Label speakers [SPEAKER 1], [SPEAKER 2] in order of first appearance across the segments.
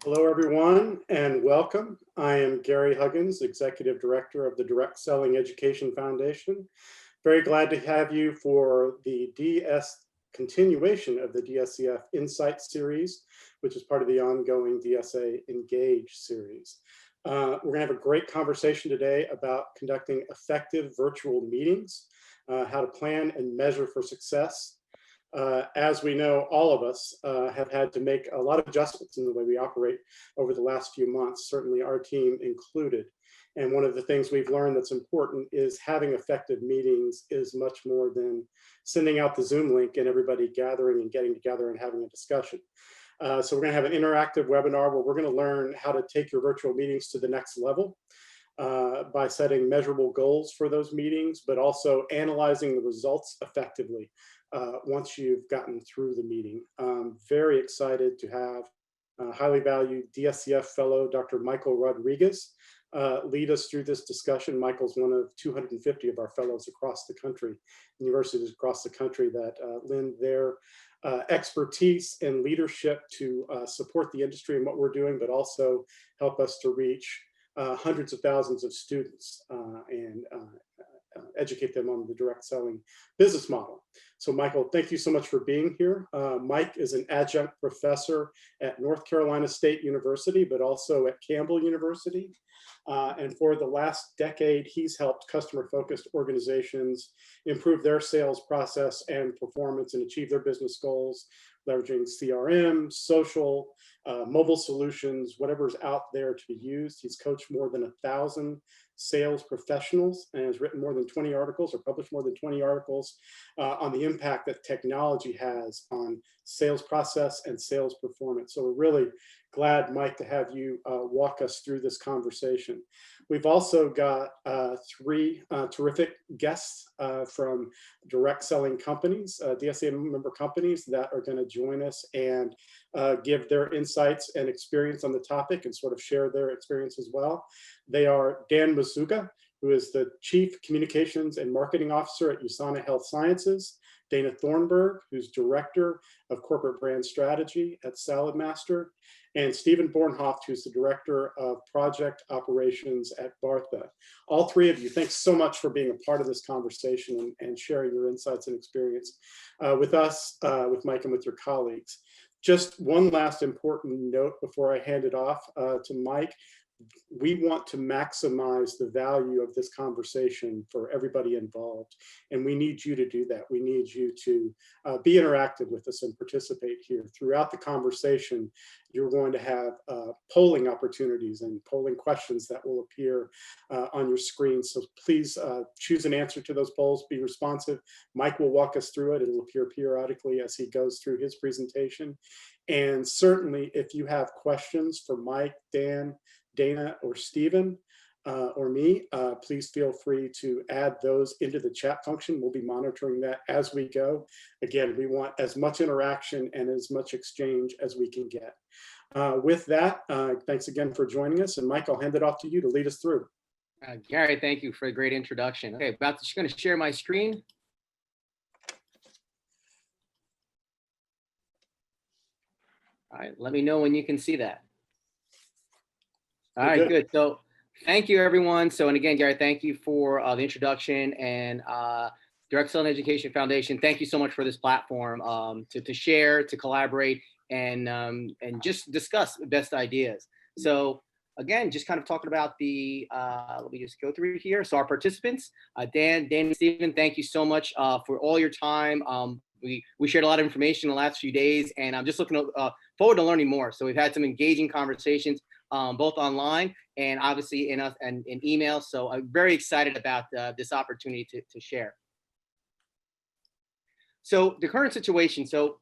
[SPEAKER 1] Hello, everyone, and welcome. I am Gary Huggins, Executive Director of the Direct Selling Education Foundation. Very glad to have you for the continuation of the DSEF Insight series, which is part of the ongoing DSA Engage series. We're going to have a great conversation today about conducting effective virtual meetings, how to plan and measure for success. As we know, all of us have had to make a lot of adjustments in the way we operate over the last few months, certainly our team included. And one of the things we've learned that's important is having effective meetings is much more than sending out the Zoom link and everybody gathering and getting together and having a discussion. So we're going to have an interactive webinar where we're going to learn how to take your virtual meetings to the next level by setting measurable goals for those meetings, but also analyzing the results effectively once you've gotten through the meeting. Very excited to have highly valued DSEF Fellow Dr. Michael Rodriguez lead us through this discussion. Michael's one of 250 of our fellows across the country, universities across the country that lend their expertise and leadership to support the industry and what we're doing, but also help us to reach hundreds of thousands of students and educate them on the direct selling business model. So Michael, thank you so much for being here. Mike is an adjunct professor at North Carolina State University, but also at Campbell University. And for the last decade, he's helped customer-focused organizations improve their sales process and performance and achieve their business goals, leveraging CRM, social, mobile solutions, whatever's out there to be used. He's coached more than 1,000 sales professionals and has written more than 20 articles or published more than 20 articles on the impact that technology has on sales process and sales performance. So we're really glad, Mike, to have you walk us through this conversation. We've also got three terrific guests from direct selling companies, DSA member companies that are going to join us and give their insights and experience on the topic and sort of share their experience as well. They are Dan Macuga, who is the Chief Communications and Marketing Officer at USANA Health Sciences, Dana Thornburg, who's Director of Corporate Brand Strategy at Saladmaster, and Steven Bornhoeft, who's the Director of Project Operations at Bartha. All three of you, thanks so much for being a part of this conversation and sharing your insights and experience with us, with Mike, and with your colleagues. Just one last important note before I hand it off to Mike. We want to maximize the value of this conversation for everybody involved, and we need you to do that. We need you to be interactive with us and participate here. Throughout the conversation, you're going to have polling opportunities and polling questions that will appear on your screen. So please choose an answer to those polls, be responsive. Mike will walk us through it. It'll appear periodically as he goes through his presentation. And certainly, if you have questions for Mike, Dan, Dana, or Steven, or me, please feel free to add those into the chat function. We'll be monitoring that as we go. Again, we want as much interaction and as much exchange as we can get. With that, thanks again for joining us. And Mike, I'll hand it off to you to lead us through.
[SPEAKER 2] Gary, thank you for a great introduction. Okay, just going to share my screen. All right, let me know when you can see that. All right, good. So thank you, everyone. So, and again, Gary, thank you for the introduction, and Direct Selling Education Foundation, thank you so much for this platform to share, to collaborate, and just discuss best ideas. So again, just kind of talking about the, let me just go through here. So our participants, Dan, and Steven, thank you so much for all your time. We shared a lot of information in the last few days, and I'm just looking forward to learning more. So we've had some engaging conversations, both online and obviously in email. So I'm very excited about this opportunity to share. So the current situation. So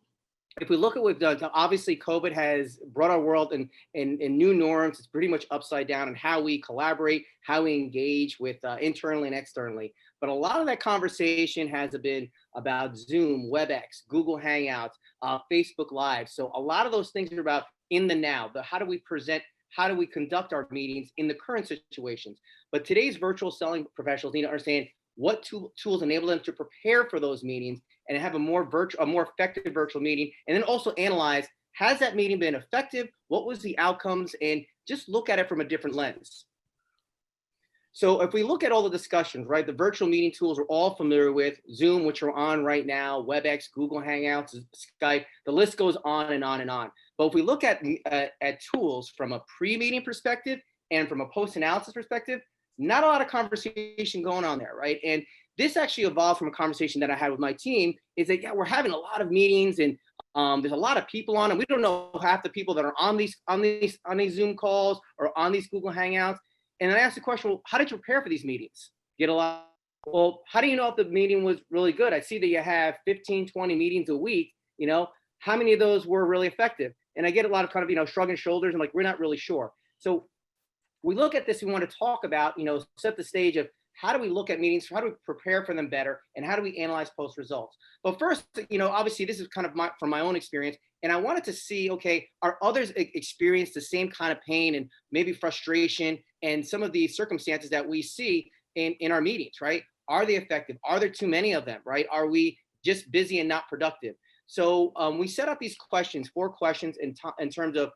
[SPEAKER 2] if we look at what obviously COVID has brought our world in new norms. It's pretty much upside down in how we collaborate, how we engage with internally and externally. But a lot of that conversation has been about Zoom, WebEx, Google Hangouts, Facebook Live. So a lot of those things are about in the now, but how do we present, how do we conduct our meetings in the current situations? But today's virtual selling professionals need to understand what tools enable them to prepare for those meetings and have a more effective virtual meeting, and then also analyze has that meeting been effective? What was the outcomes? And just look at it from a different lens. So if we look at all the discussions, right, the virtual meeting tools we're all familiar with, Zoom, which we're on right now, WebEx, Google Hangouts, Skype, the list goes on and on and on. But if we look at tools from a pre-meeting perspective and from a post-analysis perspective, not a lot of conversation going on there, right? And this actually evolved from a conversation that I had with my team, is that, yeah, we're having a lot of meetings and there's a lot of people on, and we don't know half the people that are on these Zoom calls or on these Google Hangouts. And I asked the question, well, how did you prepare for these meetings? Get a lot. Well, how do you know if the meeting was really good? I see that you have 15, 20 meetings a week, you know, how many of those were really effective? And I get a lot of kind of, you know, shrugging shoulders and like, we're not really sure. So we look at this, we want to talk about, you know, set the stage of how do we look at meetings, how do we prepare for them better, and how do we analyze post results? But first, you know, obviously this is kind of from my own experience, and I wanted to see, okay, are others experience the same kind of pain and maybe frustration and some of the circumstances that we see in our meetings, right? Are they effective? Are there too many of them, right? Are we just busy and not productive? So we set up these questions, 4 questions in terms of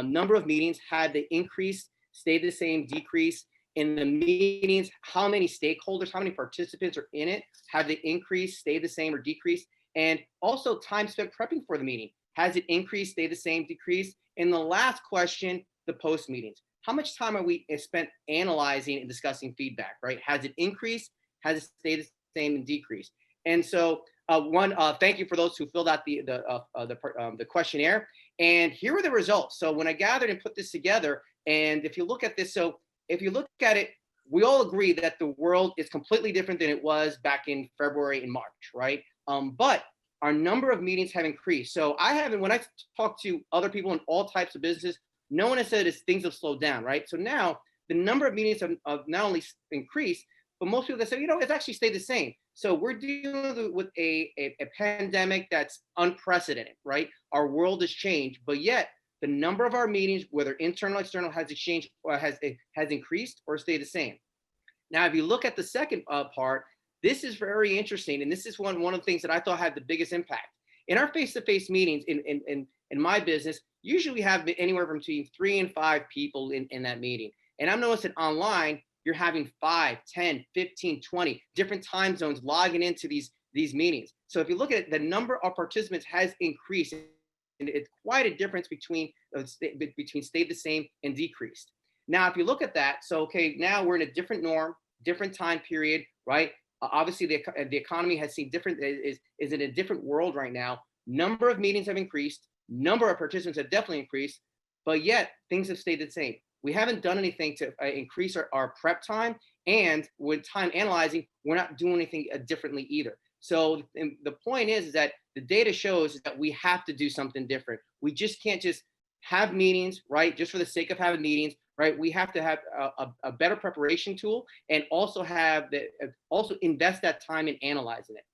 [SPEAKER 2] number of meetings, had they increased, stayed the same, decreased. In the meetings, how many stakeholders, how many participants are in it? Have they increased, stayed the same, or decreased? And also time spent prepping for the meeting. Has it increased, stayed the same, decreased? And the last question, the post meetings. How much time are we spent analyzing and discussing feedback, right? Has it increased? Has it stayed the same and decreased? And so thank you for those who filled out the questionnaire. And here are the results. So when I gathered and put this together, and if you look at this, so if you look at it, we all agree that the world is completely different than it was back in February and March, right? But our number of meetings have increased. So when I talk to other people in all types of businesses, no one has said things have slowed down, right? So now the number of meetings have not only increased, but most people that say, you know, it's actually stayed the same. So we're dealing with a pandemic that's unprecedented, right? Our world has changed, but yet the number of our meetings, whether internal or external, has increased or stayed the same. Now, if you look at the second part, this is very interesting, and this is one of the things that I thought had the biggest impact. In our face-to-face meetings in my business, usually we have anywhere from between 3 and 5 people in that meeting. And I've noticed that online, you're having 5, 10, 15, 20 different time zones logging into these meetings. So if you look at it, the number of participants has increased. And it's quite a difference between stayed the same and decreased. Now, if you look at that, so okay, now we're in a different norm, different time period, right? Obviously, the economy has seen is in a different world right now. Number of meetings have increased, number of participants have definitely increased, but yet things have stayed the same. We haven't done anything to increase our prep time, and with time analyzing, we're not doing anything differently either. So the point is that the data shows that we have to do something different. We just can't just have meetings, right? Just for the sake of having meetings, right? We have to have a better preparation tool, and also also invest that time in analyzing it.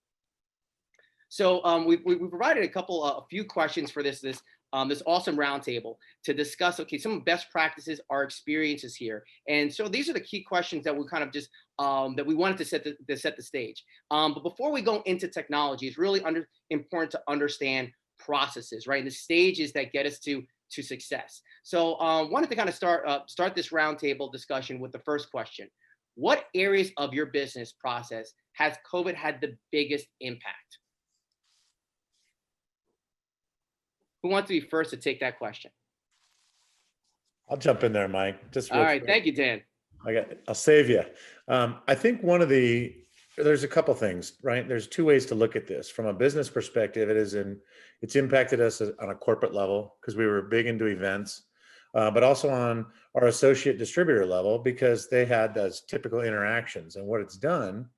[SPEAKER 2] So we provided a few questions for this awesome roundtable to discuss, okay, some best practices, our experiences here. And so these are the key questions that we kind of just, that we wanted to set the stage. But before we go into technology, it's really important to understand processes, right? And the stages that get us to success. So wanted to kind of start this roundtable discussion with the first question. What areas of your business process has COVID had the biggest impact? Who wants to be first to take that question?
[SPEAKER 3] I'll jump in there, Mike. Just
[SPEAKER 2] all right.
[SPEAKER 3] quick.
[SPEAKER 2] Thank you, Dan.
[SPEAKER 3] I'll save you. I think there's a couple things, right? There's 2 ways to look at this. From a business perspective, it's impacted us on a corporate level because we were big into events, but also on our associate distributor level because they had those typical interactions. And what it's done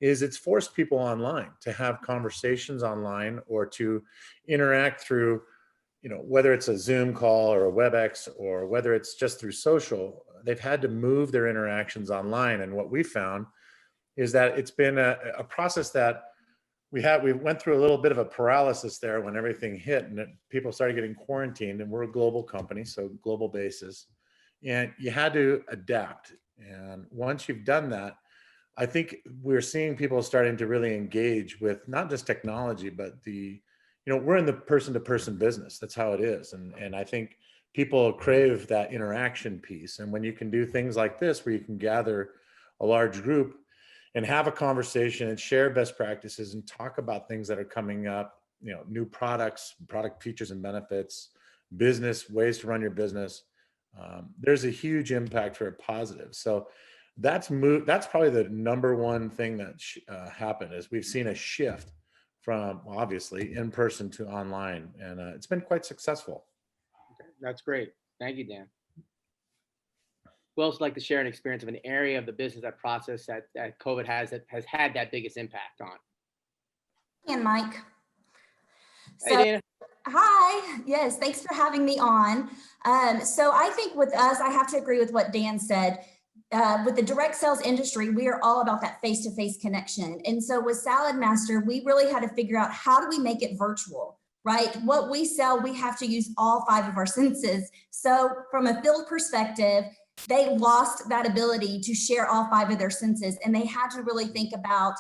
[SPEAKER 3] is it's forced people online to have conversations online or to interact through, you know, whether it's a Zoom call or a WebEx or whether it's just through social. They've had to move their interactions online. And what we found is that it's been a process that we went through a little bit of a paralysis there when everything hit and people started getting quarantined, and we're a global company, so global basis, and you had to adapt. And once you've done that, I think we're seeing people starting to really engage with not just technology, but the we're in the person-to-person business. That's how it is. And I think people crave that interaction piece. And when you can do things like this, where you can gather a large group and have a conversation and share best practices and talk about things that are coming up, new products, product features and benefits, business, ways to run your business, there's a huge impact for a positive. So that's probably the number one thing that happened, is we've seen a shift from obviously in person to online, and it's been quite successful.
[SPEAKER 2] Okay, that's great. Thank you, Dan. Who else would like to share an experience of an area of the business, that process that COVID has had that biggest impact on?
[SPEAKER 4] And Mike.
[SPEAKER 2] Hey, Dana.
[SPEAKER 4] Hi. Yes, thanks for having me on. So I think with us, I have to agree with what Dan said. With the direct sales industry, we are all about that face-to-face connection. And so with Saladmaster, we really had to figure out, how do we make it virtual, right? What we sell, we have to use all 5 of our senses. So from a field perspective, they lost that ability to share all 5 of their senses. And they had to really think about,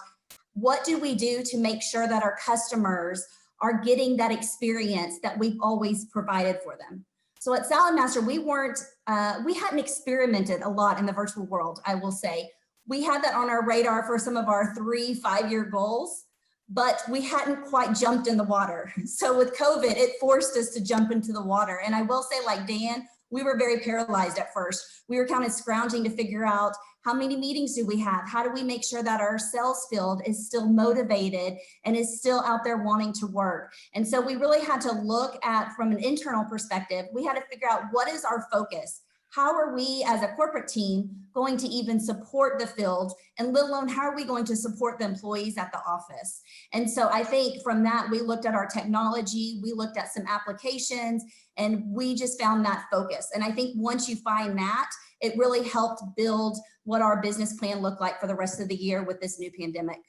[SPEAKER 4] what do we do to make sure that our customers are getting that experience that we've always provided for them. So at Saladmaster, we hadn't experimented a lot in the virtual world, I will say. We had that on our radar for some of our 3-5-year goals, but we hadn't quite jumped in the water. So with COVID, it forced us to jump into the water. And I will say, like Dan, we were very paralyzed at first. We were kind of scrounging to figure out, how many meetings do we have? How do we make sure that our sales field is still motivated and is still out there wanting to work? And so we really had to look at, from an internal perspective, we had to figure out, what is our focus? How are we as a corporate team going to even support the field? And let alone, how are we going to support the employees at the office? And so I think from that, we looked at our technology, we looked at some applications, and we just found that focus. And I think once you find that, it really helped build what our business plan looked like for the rest of the year with this new pandemic.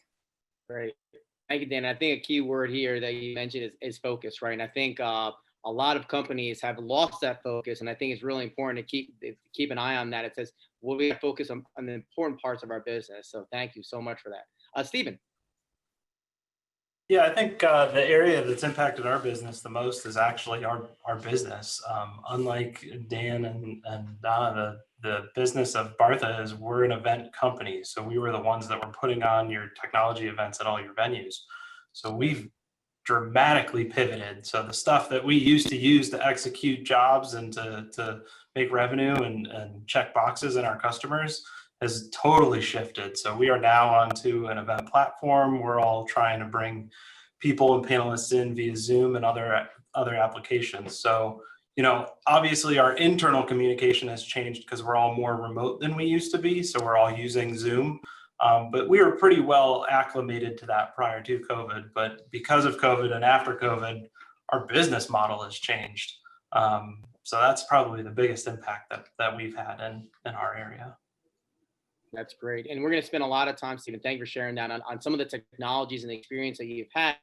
[SPEAKER 2] Great. Thank you, Dan. I think a key word here that you mentioned is focus, right? And I think a lot of companies have lost that focus, and I think it's really important to keep an eye on that. It says, well, we have to focus on the important parts of our business. So thank you so much for that. Steven.
[SPEAKER 5] Yeah, I think the area that's impacted our business the most is actually our business. Unlike Dan and Donna, the business of Bartha is, we're an event company. So we were the ones that were putting on your technology events at all your venues. So we've dramatically pivoted. So the stuff that we used to use to execute jobs and to make revenue and check boxes in our customers has totally shifted. So we are now onto an event platform. We're all trying to bring people and panelists in via Zoom and other applications. So, obviously our internal communication has changed because we're all more remote than we used to be. So we're all using Zoom. But we were pretty well acclimated to that prior to COVID. But because of COVID and after COVID, our business model has changed. So that's probably the biggest impact that we've had in our area.
[SPEAKER 2] That's great. And we're going to spend a lot of time, Steven, thank you for sharing that, on some of the technologies and the experience that you've had.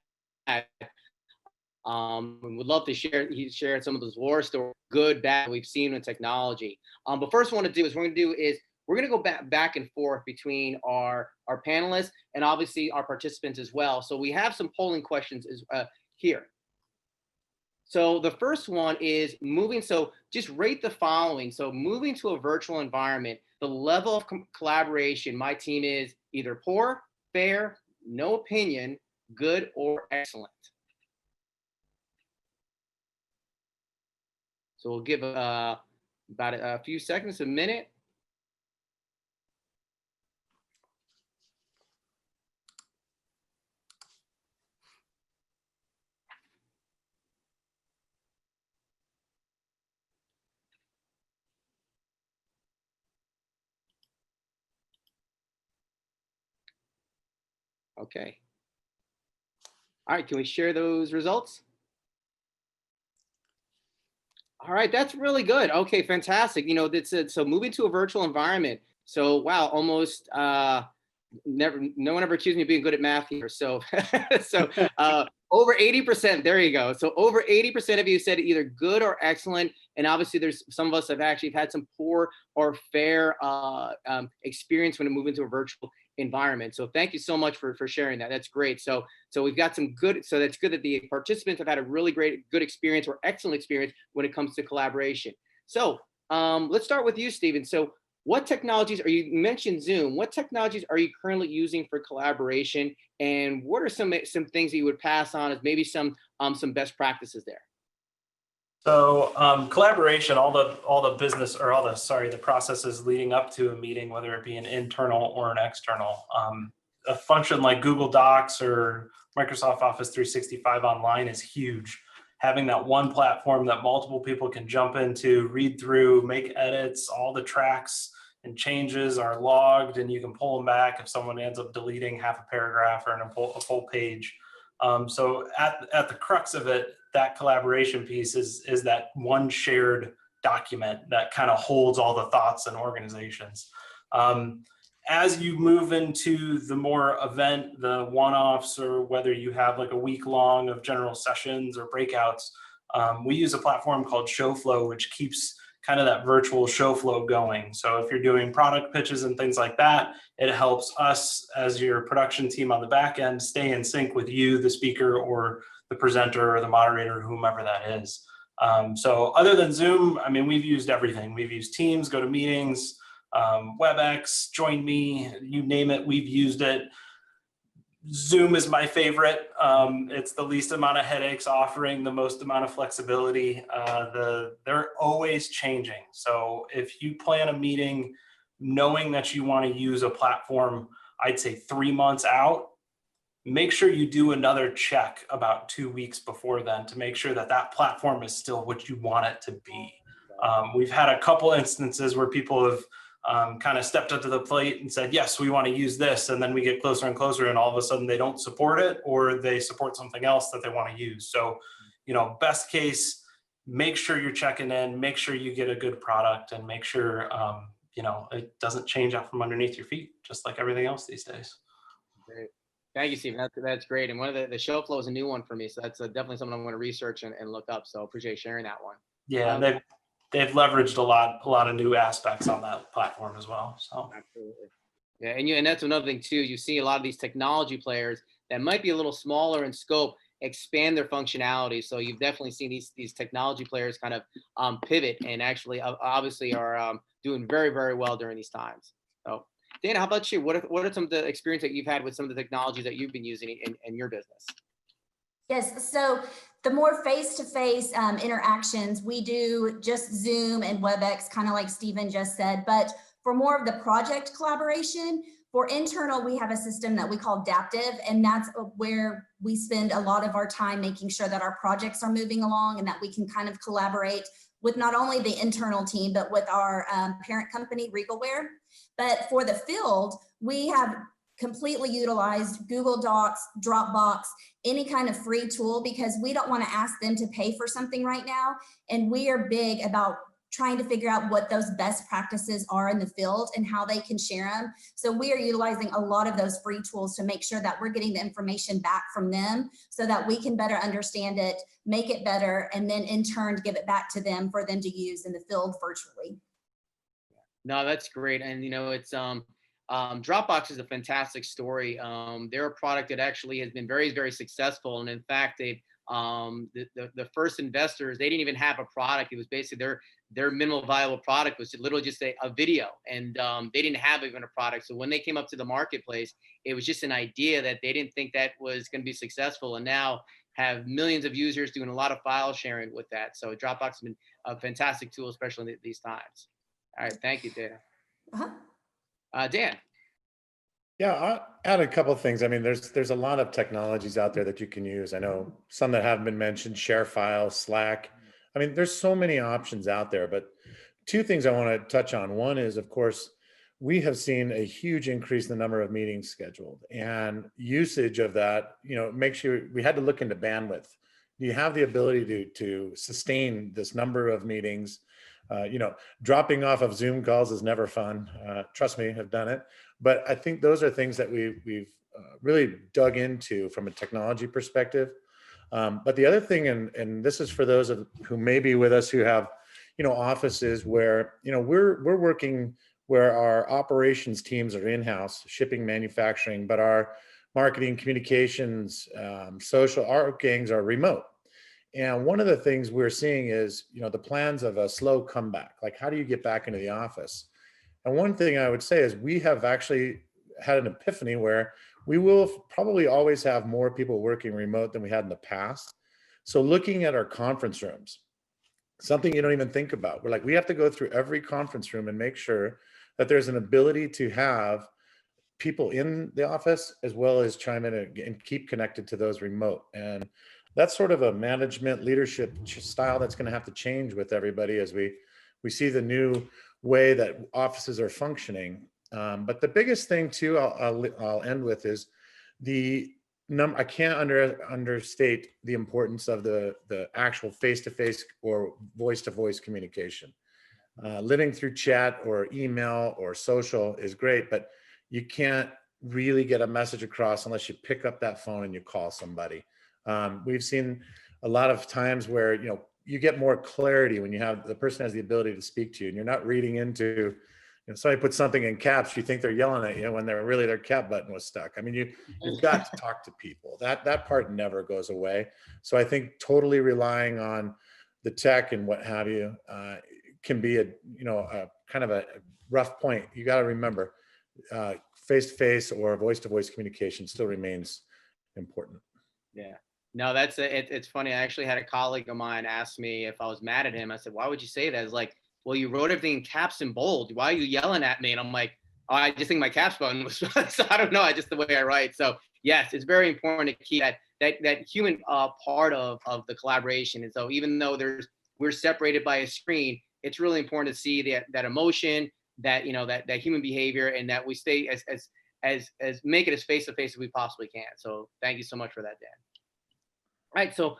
[SPEAKER 2] We'd love to share some of those war stories, good, bad, we've seen in technology. But first what we're going to go back and forth between our panelists and obviously our participants as well. So we have some polling questions here. So the first one is so just rate the following. So moving to a virtual environment, the level of collaboration, my team is either poor, fair, no opinion, good, or excellent. So we'll give about a few seconds, a minute. Okay. All right, can we share those results? All right, that's really good. Okay, fantastic. So moving to a virtual environment. So wow, almost no one ever accused me of being good at math here. So over 80%, there you go. So over 80% of you said either good or excellent. And obviously there's some of us have actually had some poor or fair experience when we move into a virtual environment. So thank you so much for sharing that. That's great. So we've got some good, so that's good that the participants have had a really good experience or excellent experience when it comes to collaboration. So let's start with you, Steven. So what technologies are you mentioned Zoom? What technologies are you currently using for collaboration? And what are some things that you would pass on as maybe some best practices there?
[SPEAKER 5] So collaboration, all the business or the processes leading up to a meeting, whether it be an internal or an external, a function like Google Docs or Microsoft Office 365 online is huge. Having that one platform that multiple people can jump into, read through, make edits, all the tracks and changes are logged and you can pull them back if someone ends up deleting half a paragraph or a full page. So at the crux of it, that collaboration piece is that one shared document that kind of holds all the thoughts and organizations. As you move into the more event, the one-offs, or whether you have like a week long of general sessions or breakouts, we use a platform called ShowFlow, which keeps kind of that virtual show flow going. So if you're doing product pitches and things like that, it helps us as your production team on the back end stay in sync with you, the speaker or the presenter or the moderator, whomever that is. So other than Zoom, I mean, we've used everything. We've used Teams, GoToMeetings, WebEx, Join Me, you name it, we've used it. Zoom is my favorite. It's the least amount of headaches, offering the most amount of flexibility. They're always changing. So if you plan a meeting knowing that you want to use a platform, I'd say 3 months out, make sure you do another check about 2 weeks before then to make sure that that platform is still what you want it to be. We've had a couple instances where people have kind of stepped up to the plate and said, yes, we want to use this. And then we get closer and closer and all of a sudden they don't support it or they support something else that they want to use. So, best case, make sure you're checking in, make sure you get a good product and make sure, it doesn't change out from underneath your feet, just like everything else these days.
[SPEAKER 2] Great. Thank you, Stephen. That's great. And one of the show flow is a new one for me. So that's definitely something I'm going to research and look up. So appreciate sharing that one.
[SPEAKER 5] Yeah, they've leveraged a lot of new aspects on that platform as well. So
[SPEAKER 2] absolutely. Yeah, and that's another thing too. You see a lot of these technology players that might be a little smaller in scope expand their functionality. So you've definitely seen these technology players kind of pivot and actually obviously are doing very, very well during these times. So Dana, how about you? What are some of the experience that you've had with some of the technologies that you've been using in your business?
[SPEAKER 4] Yes, so the more face-to-face interactions, we do just Zoom and WebEx, kind of like Steven just said, but for more of the project collaboration, for internal, we have a system that we call Adaptive, and that's where we spend a lot of our time making sure that our projects are moving along and that we can kind of collaborate with not only the internal team, but with our parent company, Regalware. But for the field, we have completely utilized Google Docs, Dropbox, any kind of free tool, because we don't want to ask them to pay for something right now. And we are big about trying to figure out what those best practices are in the field and how they can share them. So we are utilizing a lot of those free tools to make sure that we're getting the information back from them so that we can better understand it, make it better, and then in turn give it back to them for them to use in the field virtually.
[SPEAKER 2] No, that's great. And it's Dropbox is a fantastic story. They're a product that actually has been very, very successful. And in fact, they've the first investors, they didn't even have a product. It was basically their minimal viable product was literally just a video, and they didn't have even a product. So when they came up to the marketplace, it was just an idea that they didn't think that was going to be successful, and now have millions of users doing a lot of file sharing with that. So Dropbox has been a fantastic tool, especially in these times. All right, thank you, Dana. Dan.
[SPEAKER 3] Yeah, I'll add a couple of things. I mean, there's a lot of technologies out there that you can use. I know some that haven't been mentioned, ShareFile, Slack. I mean, there's so many options out there, but two things I want to touch on. One is, of course, we have seen a huge increase in the number of meetings scheduled, and usage of that, makes you, we had to look into bandwidth. Do you have the ability to sustain this number of meetings? Dropping off of Zoom calls is never fun. Trust me, I've done it. But I think those are things that we've really dug into from a technology perspective. But the other thing, and this is for those who may be with us who have, offices where, we're working where our operations teams are in-house, shipping, manufacturing, but our marketing, communications, social, our gangs are remote. And one of the things we're seeing is, the plans of a slow comeback. Like, how do you get back into the office? And one thing I would say is we have actually had an epiphany where we will probably always have more people working remote than we had in the past. So looking at our conference rooms, something you don't even think about. We're like, we have to go through every conference room and make sure that there's an ability to have people in the office as well as chime in and keep connected to those remote. And that's sort of a management leadership style that's going to have to change with everybody as we see the new way that offices are functioning. But the biggest thing too, I'll end with is the number. I can't understate the importance of the actual face-to-face or voice-to-voice communication. Living through chat or email or social is great, but you can't really get a message across unless you pick up that phone and you call somebody. We've seen a lot of times where, you get more clarity when you have the person has the ability to speak to you and you're not reading into, somebody puts something in caps, you think they're yelling at you when their cap button was stuck. I mean, you've got to talk to people. That part never goes away. So I think totally relying on the tech and what have you can be a kind of a rough point. You got to remember, face-to-face or voice-to-voice communication still remains important.
[SPEAKER 2] Yeah. No, it's funny. I actually had a colleague of mine ask me if I was mad at him. I said, why would you say that? It's like, well, you wrote everything in caps and bold. Why are you yelling at me? And I'm like, oh, I just think my caps button was, so I don't know. Just the way I write. So yes, it's very important to keep that human part of the collaboration. And so even though we're separated by a screen, it's really important to see that emotion, that human behavior, and that we stay as make it as face-to-face as we possibly can. So thank you so much for that, Dan. All right, so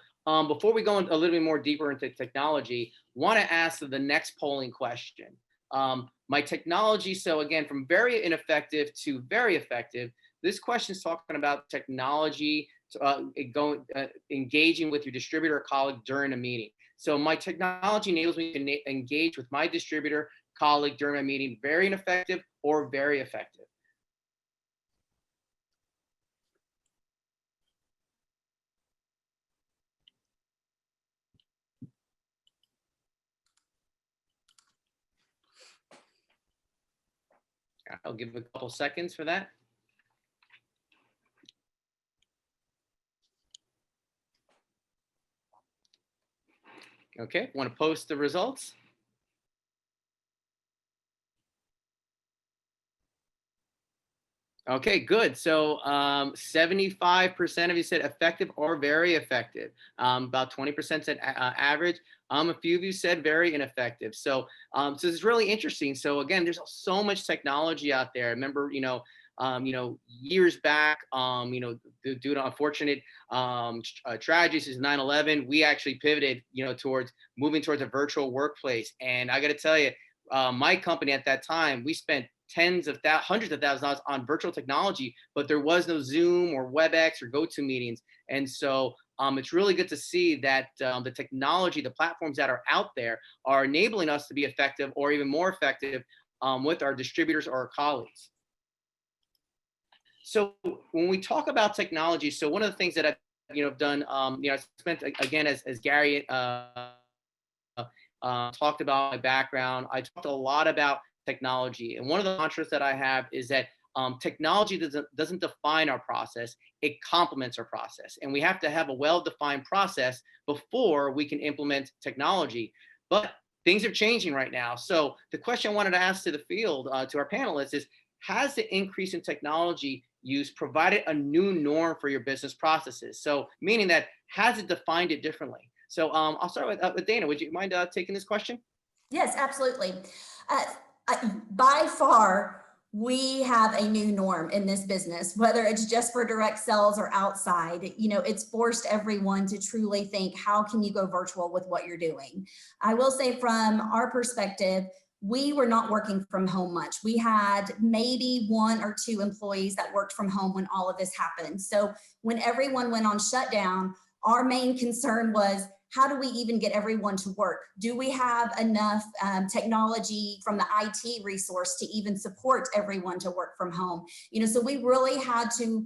[SPEAKER 2] before we go a little bit more deeper into technology, want to ask the next polling question. My technology, so again, from very ineffective to very effective, this question is talking about technology, engaging with your distributor or colleague during a meeting. So my technology enables me to engage with my distributor colleague during a meeting, very ineffective or very effective. I'll give a couple seconds for that. Okay, want to post the results? Okay, good. So 75% of you said effective or very effective. About 20% said average. A few of you said very ineffective. So so it's really interesting. So again, there's so much technology out there. I remember, years back, due to unfortunate tragedies is 9/11, we actually pivoted, towards moving towards a virtual workplace. And I got to tell you, my company at that time, we spent hundreds of thousands of dollars on virtual technology, but there was no Zoom or WebEx or GoToMeetings. And so it's really good to see that the technology, the platforms that are out there are enabling us to be effective or even more effective with our distributors or our colleagues. So when we talk about technology, so one of the things that I've done, I spent, again, as Gary talked about my background, I talked a lot about technology. And one of the mantras that I have is that technology doesn't define our process, it complements our process. And we have to have a well-defined process before we can implement technology. But things are changing right now. So the question I wanted to ask to the field, to our panelists is, has the increase in technology use provided a new norm for your business processes? So meaning that, has it defined it differently? So I'll start with Dana. Would you mind taking this question?
[SPEAKER 4] Yes, absolutely. By far, we have a new norm in this business, whether it's just for direct sales or outside. It's forced everyone to truly think, how can you go virtual with what you're doing? I will say from our perspective, we were not working from home much. We had maybe 1 or 2 employees that worked from home when all of this happened. So when everyone went on shutdown, our main concern was, how do we even get everyone to work? Do we have enough technology from the IT resource to even support everyone to work from home? You know, so we really had to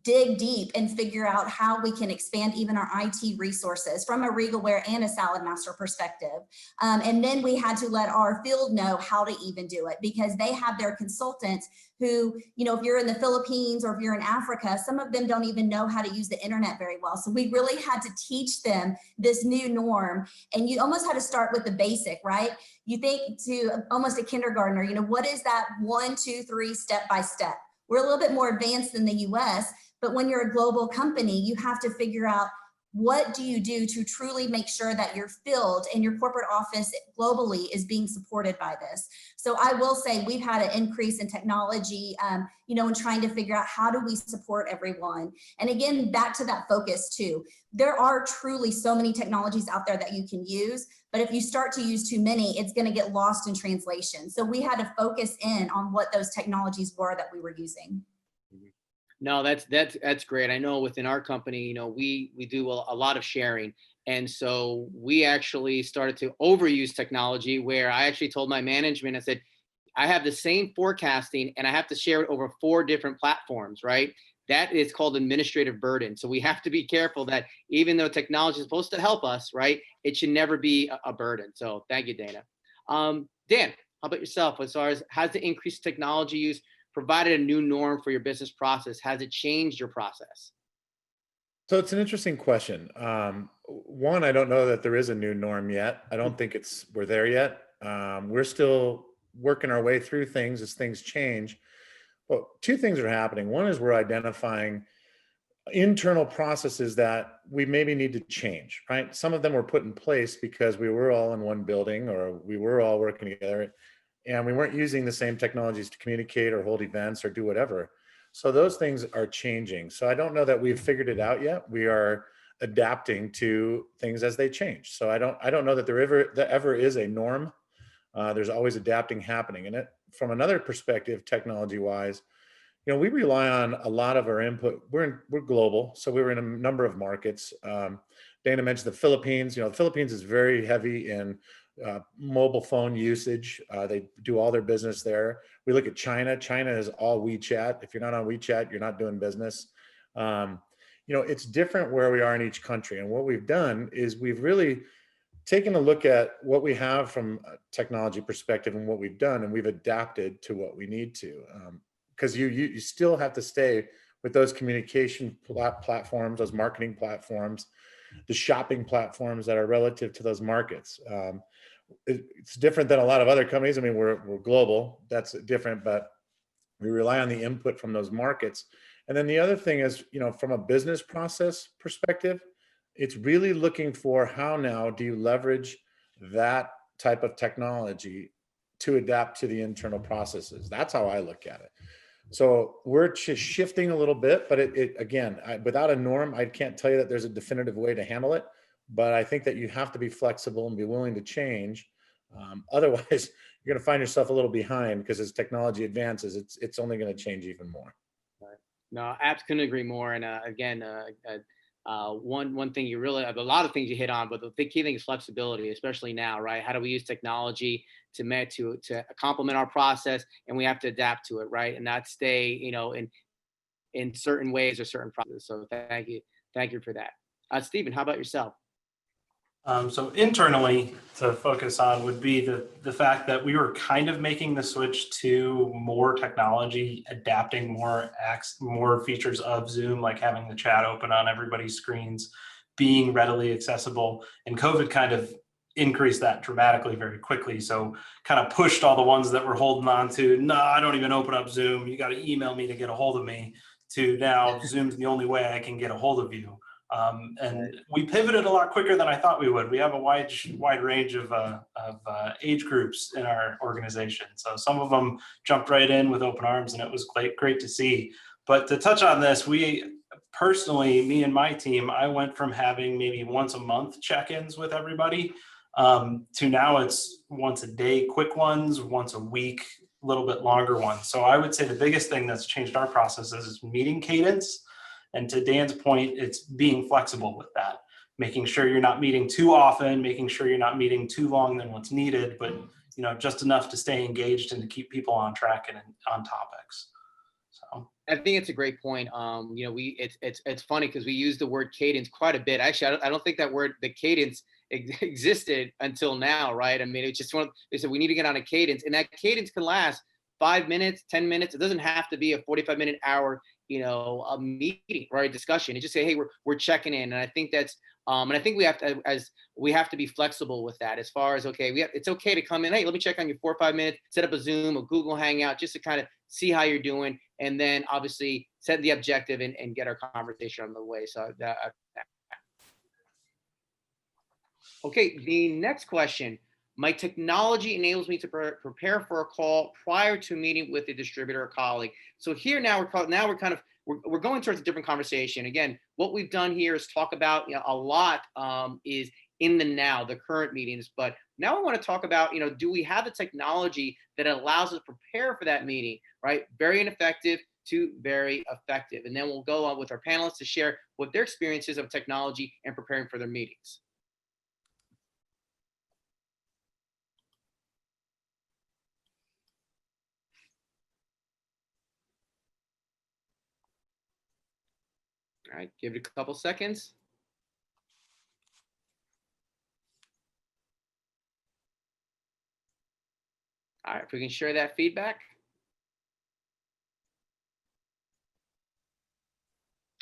[SPEAKER 4] dig deep and figure out how we can expand even our IT resources from a Regalware and a Saladmaster perspective. And then we had to let our field know how to even do it, because they have their consultants who, you know, if you're in the Philippines or if you're in Africa, some of them don't even know how to use the internet very well. So we really had to teach them this new norm. And you almost had to start with the basic, right? You think to almost a kindergartner, you know, what is that 1, 2, 3 step by step? We're a little bit more advanced than the US, but when you're a global company, you have to figure out, what do you do to truly make sure that your field and your corporate office globally is being supported by this? So I will say we've had an increase in technology, you know, in trying to figure out how do we support everyone. And again, back to that focus too. There are truly so many technologies out there that you can use, but if you start to use too many, it's going to get lost in translation. So we had to focus in on what those technologies were that we were using.
[SPEAKER 2] No, that's great. I know within our company, you know, we do a lot of sharing. And so we actually started to overuse technology, where I actually told my management, I said, I have the same forecasting and I have to share it over 4 different platforms, right? That is called administrative burden. So we have to be careful that even though technology is supposed to help us, right, it should never be a burden. So thank you, Dana. Dan, how about yourself? As far as, has the increased technology use provided a new norm for your business process? Has it changed your process?
[SPEAKER 3] So it's an interesting question. One, I don't know that there is a new norm yet. I don't think we're there yet. We're still working our way through things as things change. Well, 2 things are happening. One is we're identifying internal processes that we maybe need to change, right? Some of them were put in place because we were all in one building, or we were all working together, and we weren't using the same technologies to communicate or hold events or do whatever. So those things are changing. So I don't know that we've figured it out yet. We are adapting to things as they change. So I don't know that there ever is a norm. There's always adapting happening in it. From another perspective, technology-wise, you know, we rely on a lot of our input. We're global, so we were in a number of markets. Dana mentioned the Philippines. You know, the Philippines is very heavy in mobile phone usage. They do all their business there. We look at China. China is all WeChat. If you're not on WeChat, you're not doing business. You know, it's different where we are in each country. And what we've done is we've really taken a look at what we have from a technology perspective and what we've done, and we've adapted to what we need to. Because you still have to stay with those communication platforms, those marketing platforms, the shopping platforms that are relative to those markets. It's different than a lot of other companies. I mean, we're global, that's different, but we rely on the input from those markets. And then the other thing is, you know, from a business process perspective, it's really looking for how now do you leverage that type of technology to adapt to the internal processes. That's how I look at it. So we're just shifting a little bit, but again, without a norm, I can't tell you that there's a definitive way to handle it, but I think that you have to be flexible and be willing to change. Otherwise, you're going to find yourself a little behind, because as technology advances, it's only going to change even more.
[SPEAKER 2] No, I couldn't agree more. And again, one thing you really, a lot of things you hit on, but the key thing is flexibility, especially now, right? How do we use technology to complement our process, and we have to adapt to it, right? And not stay, you know, in certain ways or certain processes. So thank you for that. Steven, how about yourself?
[SPEAKER 5] So internally, to focus on would be the fact that we were kind of making the switch to more technology, adapting more features of Zoom, like having the chat open on everybody's screens, being readily accessible. And COVID kind of increased that dramatically very quickly. So kind of pushed all the ones that were holding on to, no, I don't even open up Zoom, you got to email me to get a hold of me, to now Zoom's the only way I can get a hold of you. And we pivoted a lot quicker than I thought we would. We have a wide range of age groups in our organization. So some of them jumped right in with open arms, and it was great to see. But to touch on this, we personally, me and my team, I went from having maybe once a month check-ins with everybody to now it's once a day, quick ones, once a week, a little bit longer ones. So I would say the biggest thing that's changed our processes is meeting cadence. And to Dan's point, it's being flexible with that. making sure you're not meeting too often, making sure you're not meeting too long than what's needed, but just enough to stay engaged and to keep people on track and on topics. So
[SPEAKER 2] I think it's a great point. It's funny because we use the word cadence quite a bit. Actually, I don't think that word, the cadence, existed until now, right? I mean, it's just they said we need to get on a cadence, and that cadence can last 5 minutes, 10 minutes. It doesn't have to be a 45-minute hour, a meeting, right? Discussion. You just say, hey, we're checking in, and I think that's and I think we have to be flexible with that. As far as it's okay to come in. Hey, let me check on you 4 or 5 minutes. Set up a Zoom, a Google Hangout, just to kind of see how you're doing, and then obviously set the objective and get our conversation on the way. So okay, the next question. My technology enables me to prepare for a call prior to meeting with a distributor or colleague. So here now we're going towards a different conversation. Again, what we've done here is talk about a lot is in the now, the current meetings. But now I want to talk about do we have the technology that allows us to prepare for that meeting, right? Very ineffective to very effective. And then we'll go on with our panelists to share what their experiences of technology and preparing for their meetings. All right, give it a couple seconds. All right, if we can share that feedback.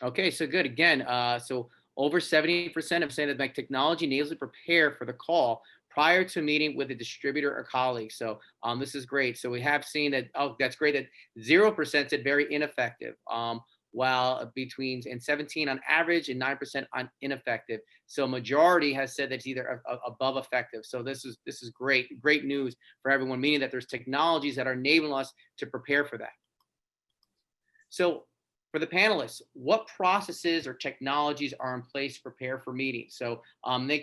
[SPEAKER 2] Okay, so good. Again, so over 70% have said that my technology enables to prepare for the call prior to meeting with a distributor or colleague. So this is great. So we have seen that, that's great, that 0% said very ineffective. While between 17 on average and 9% on ineffective. So majority has said that's either above effective. So this is great news for everyone, meaning that there's technologies that are enabling us to prepare for that. So for the panelists, what processes or technologies are in place to prepare for meetings? So they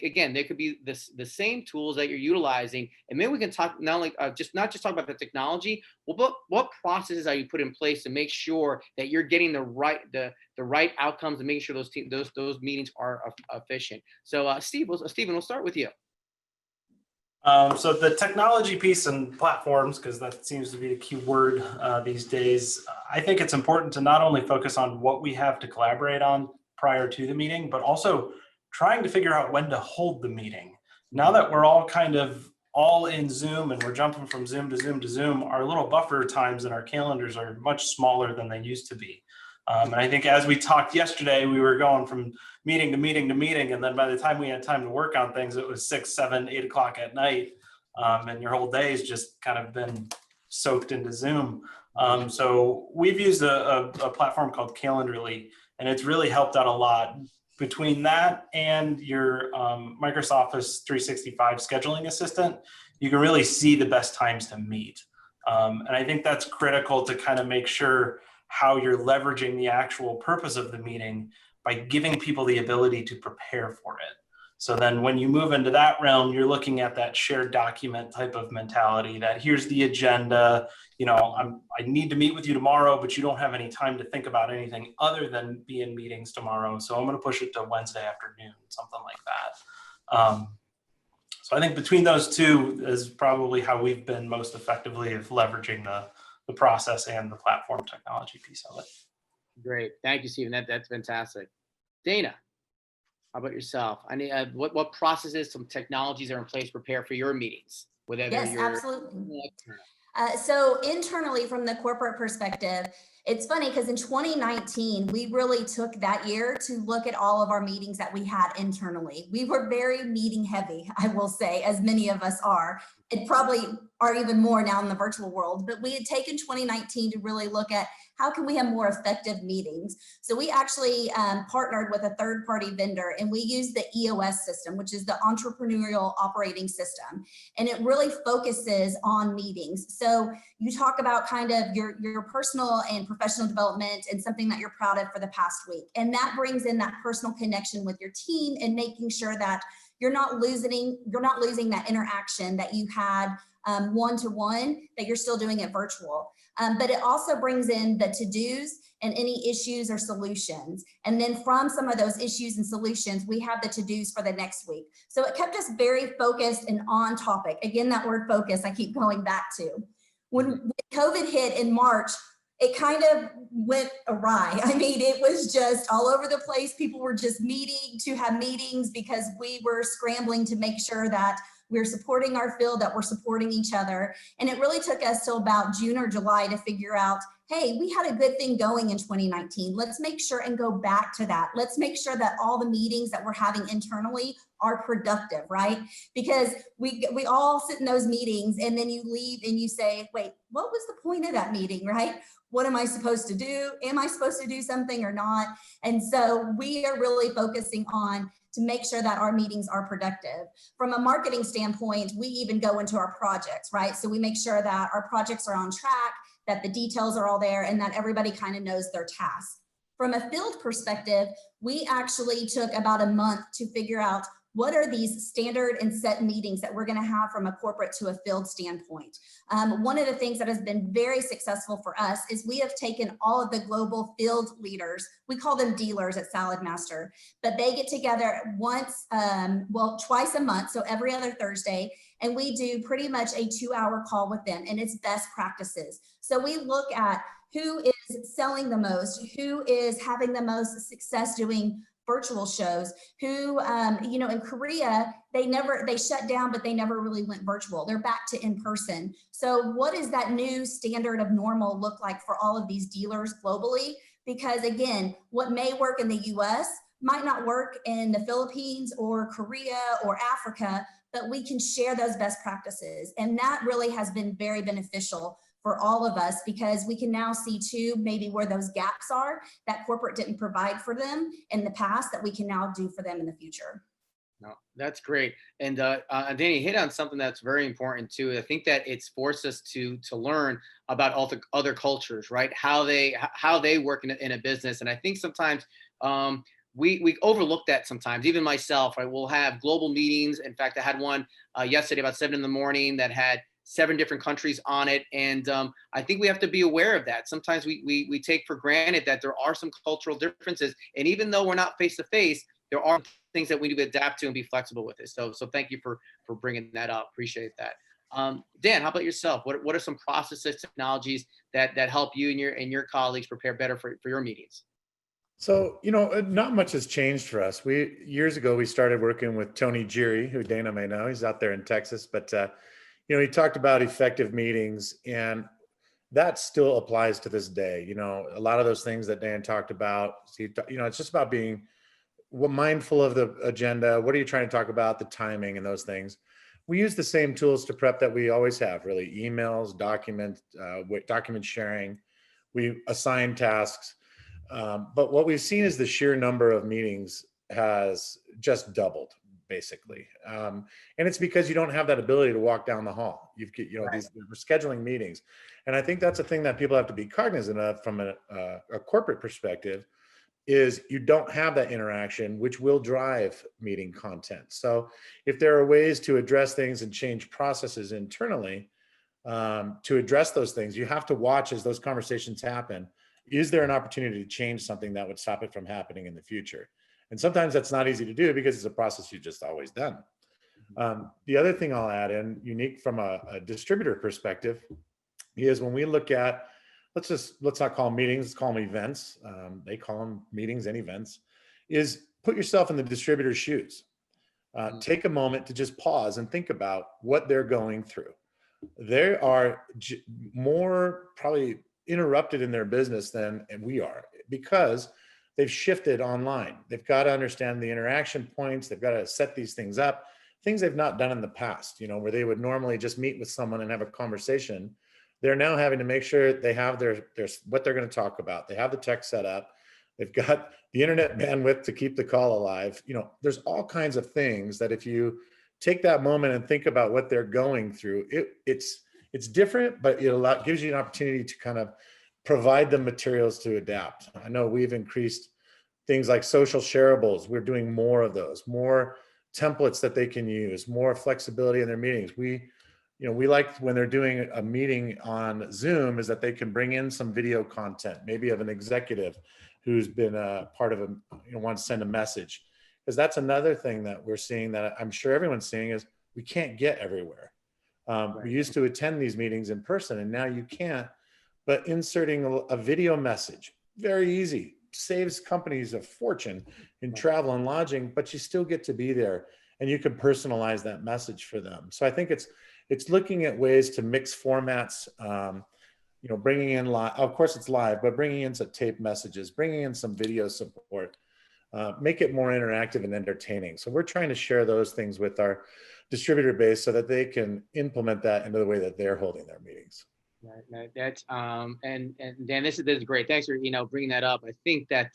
[SPEAKER 2] could be the same tools that you're utilizing, and maybe we can talk not just talk about the technology. Well, but what processes are you put in place to make sure that you're getting the right outcomes and making sure those meetings are efficient? So Steven, we'll start with you.
[SPEAKER 5] So the technology piece and platforms, because that seems to be the key word these days, I think it's important to not only focus on what we have to collaborate on prior to the meeting, but also trying to figure out when to hold the meeting. Now that we're all kind of all in Zoom and we're jumping from Zoom to Zoom to Zoom, our little buffer times in our calendars are much smaller than they used to be. And I think as we talked yesterday, we were going from meeting to meeting to meeting. And then by the time we had time to work on things, it was 6, 7, 8 o'clock at night. And your whole day has just kind of been soaked into Zoom. So we've used a platform called Calendarly, and it's really helped out a lot. Between that and your Microsoft Office 365 scheduling assistant, you can really see the best times to meet. And I think that's critical to kind of make sure how you're leveraging the actual purpose of the meeting by giving people the ability to prepare for it. So then when you move into that realm, you're looking at that shared document type of mentality that here's the agenda, I need to meet with you tomorrow, but you don't have any time to think about anything other than be in meetings tomorrow. So I'm going to push it to Wednesday afternoon, something like that. So I think between those two is probably how we've been most effectively of leveraging the process and the platform technology piece of it.
[SPEAKER 2] Great, thank you, Steven. That's fantastic. Dana, how about yourself? I need what processes, some technologies are in place to prepare for your meetings?
[SPEAKER 4] Yes, absolutely. So internally, from the corporate perspective, it's funny because in 2019, we really took that year to look at all of our meetings that we had internally. We were very meeting heavy, I will say, as many of us are. It probably are even more now in the virtual world, but we had taken 2019 to really look at how can we have more effective meetings. So we actually partnered with a third-party vendor, and we used the EOS system, which is the Entrepreneurial Operating System. And it really focuses on meetings. So you talk about kind of your personal and professional development and something that you're proud of for the past week. And that brings in that personal connection with your team and making sure that you're not losing that interaction that you had one-to-one, that you're still doing it virtual. But it also brings in the to-dos and any issues or solutions. And then from some of those issues and solutions, we have the to-dos for the next week. So it kept us very focused and on topic. Again, that word focus, I keep going back to. When COVID hit in March, it kind of went awry. I mean, it was just all over the place. People were just meeting to have meetings because we were scrambling to make sure that we're supporting our field, that we're supporting each other. And it really took us till about June or July to figure out, hey, we had a good thing going in 2019. Let's make sure and go back to that. Let's make sure that all the meetings that we're having internally are productive, right? Because we all sit in those meetings and then you leave and you say, wait, what was the point of that meeting, right? What am I supposed to do? Am I supposed to do something or not? And so we are really focusing on to make sure that our meetings are productive. From a marketing standpoint, we even go into our projects, right? So we make sure that our projects are on track, that the details are all there, and that everybody kind of knows their task. From a field perspective, we actually took about a month to figure out what are these standard and set meetings that we're going to have from a corporate to a field standpoint. One of the things that has been very successful for us is we have taken all of the global field leaders, we call them dealers at Saladmaster, but they get together twice a month, so every other Thursday, and we do pretty much a 2-hour call with them, and it's best practices. So we look at who is selling the most, who is having the most success doing virtual shows, who, in Korea, they shut down, but they never really went virtual. They're back to in-person. So what does that new standard of normal look like for all of these dealers globally? Because again, what may work in the US might not work in the Philippines or Korea or Africa, but we can share those best practices. And that really has been very beneficial for all of us, because we can now see too, maybe where those gaps are that corporate didn't provide for them in the past that we can now do for them in the future.
[SPEAKER 2] No, that's great. And Danny hit on something that's very important too. I think that it's forced us to learn about all the other cultures, right? How they work in a business. And I think sometimes we overlook that sometimes. Even myself, right? We'll have global meetings. In fact, I had one yesterday about 7 a.m. that had 7 different countries on it. And I think we have to be aware of that. Sometimes we take for granted that there are some cultural differences. And even though we're not face to face, there are things that we need to adapt to and be flexible with it. So thank you for bringing that up. Appreciate that. Dan, how about yourself? What are some processes, technologies that help you and your colleagues prepare better for your meetings?
[SPEAKER 3] So, not much has changed for us. Years ago, we started working with Tony Geary, who Dana may know. He's out there in Texas, but he talked about effective meetings, and that still applies to this day. A lot of those things that Dan talked about, it's just about being mindful of the agenda. What are you trying to talk about? The timing and those things. We use the same tools to prep that we always have, really. Emails, document sharing. We assign tasks. But what we've seen is the sheer number of meetings has just doubled, basically. And it's because you don't have that ability to walk down the hall. Right. We're scheduling meetings. And I think that's a thing that people have to be cognizant of from a corporate perspective, is you don't have that interaction, which will drive meeting content. So if there are ways to address things and change processes internally to address those things, you have to watch as those conversations happen. Is there an opportunity to change something that would stop it from happening in the future? And sometimes that's not easy to do because it's a process you've just always done. The other thing I'll add in, unique from a distributor perspective, is when we look at, let's not call them meetings, let's call them events. They call them meetings and events, is put yourself in the distributor's shoes. Take a moment to just pause and think about what they're going through. They are more probably interrupted in their business than we are, because they've shifted online. They've got to understand the interaction points. They've got to set these things up, things they've not done in the past, where they would normally just meet with someone and have a conversation. They're now having to make sure they have their what they're going to talk about. They have the tech set up. They've got the internet bandwidth to keep the call alive. There's all kinds of things that if you take that moment and think about what they're going through, it's different, but it gives you an opportunity to kind of provide them materials to adapt. I know we've increased things like social shareables. We're doing more of those, more templates that they can use, more flexibility in their meetings. We we like when they're doing a meeting on Zoom is that they can bring in some video content, maybe of an executive who's been a part of wants to send a message. Because that's another thing that we're seeing that I'm sure everyone's seeing is we can't get everywhere. We used to attend these meetings in person and now you can't, but inserting a video message, very easy, saves companies a fortune in travel and lodging, but you still get to be there and you can personalize that message for them. So I think it's looking at ways to mix formats, bringing in live, of course it's live, but bringing in some tape messages, bringing in some video support, make it more interactive and entertaining. So we're trying to share those things with our distributor base so that they can implement that into the way that they're holding their meetings.
[SPEAKER 2] Right. That's and Dan, this is great. Thanks for bringing that up. I think that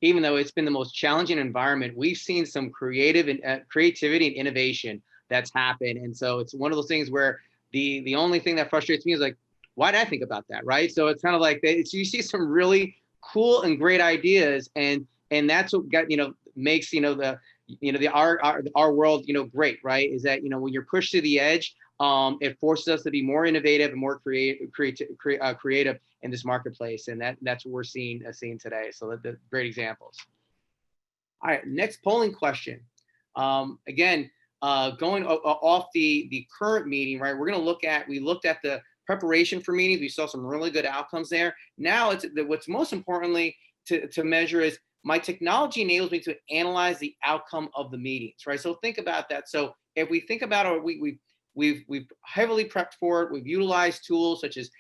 [SPEAKER 2] even though it's been the most challenging environment, we've seen some creativity and innovation that's happened. And so it's one of those things where the only thing that frustrates me is like, why did I think about that, right? So it's kind of like you see some really cool and great ideas, and that's what got makes our world great, right? Is that when you're pushed to the edge, it forces us to be more innovative and more creative in this marketplace, and that's what we're seeing today. So that's great examples. All right, next polling question. Again, going off the current meeting, right? We looked at the preparation for meetings. We saw some really good outcomes there. Now what's most importantly to measure is my technology enables me to analyze the outcome of the meetings, right? So think about that. So if we think about it, we've heavily prepped for it. We've utilized tools such as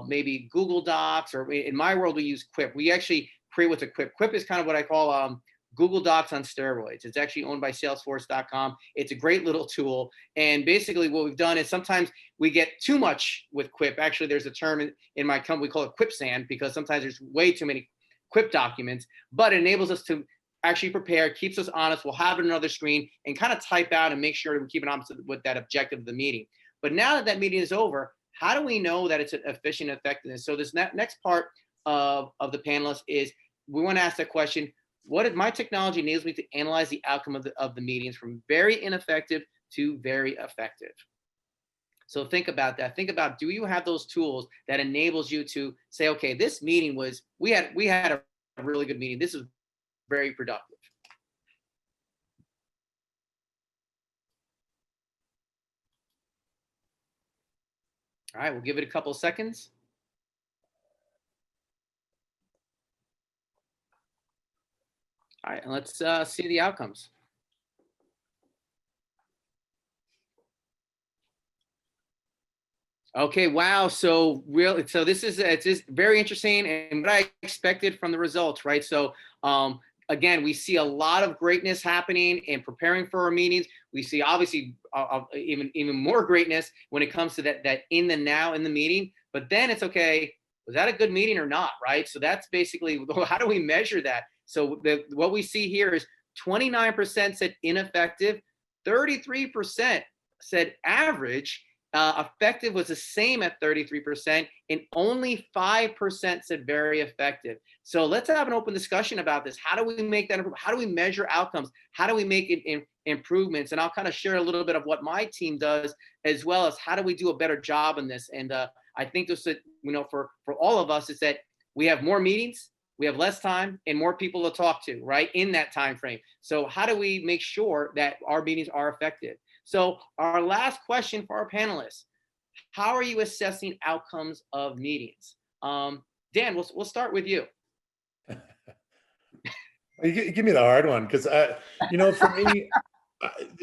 [SPEAKER 2] maybe Google Docs, or in my world, we use Quip. We actually create what's a Quip. Quip is kind of what I call Google Docs on steroids. It's actually owned by Salesforce.com. It's a great little tool. And basically what we've done is sometimes we get too much with Quip. Actually, there's a term in my company, we call it Quip sand, because sometimes there's way too many Quip documents, but it enables us to actually prepare, keeps us honest. We'll have it on another screen and kind of type out and make sure we keep it honest with that objective of the meeting. But now that meeting is over, how do we know that it's efficient and effective? So this next part of the panelists is we want to ask the question, what if my technology enables me to analyze the outcome of the meetings from very ineffective to very effective? So think about that. Think about, do you have those tools that enables you to say, okay, this meeting we had a really good meeting. This is very productive. All right, we'll give it a couple of seconds. All right, and let's see the outcomes. Okay, wow. So this is it's just very interesting and what I expected from the results, right? So again, we see a lot of greatness happening in preparing for our meetings. We see obviously even more greatness when it comes to that in the now in the meeting. But then it's okay, was that a good meeting or not, right? So that's basically, how do we measure that? So what we see here is 29% said ineffective, 33% said average, effective was the same at 33%, and only 5% said very effective. So let's have an open discussion about this. How do we make that? How do we measure outcomes? How do we make it improvements? And I'll kind of share a little bit of what my team does, as well as how do we do a better job in this. And I think this, for all of us, is that we have more meetings, we have less time, and more people to talk to, right, in that time frame. So how do we make sure that our meetings are effective? So our last question for our panelists, how are you assessing outcomes of meetings? Dan, we'll start with you.
[SPEAKER 3] You give me the hard one, because for me,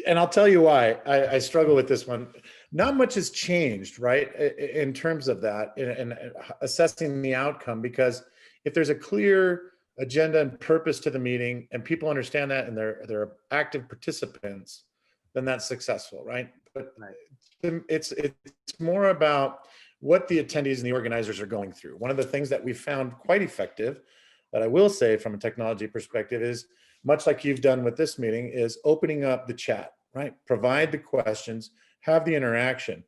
[SPEAKER 3] and I'll tell you why I struggle with this one. Not much has changed, right, in terms of that and assessing the outcome, because if there's a clear agenda and purpose to the meeting and people understand that and they're active participants, then that's successful, right? But it's more about what the attendees and the organizers are going through. One of the things that we found quite effective, that I will say from a technology perspective, is much like you've done with this meeting, is opening up the chat, right? Provide the questions, have the interaction.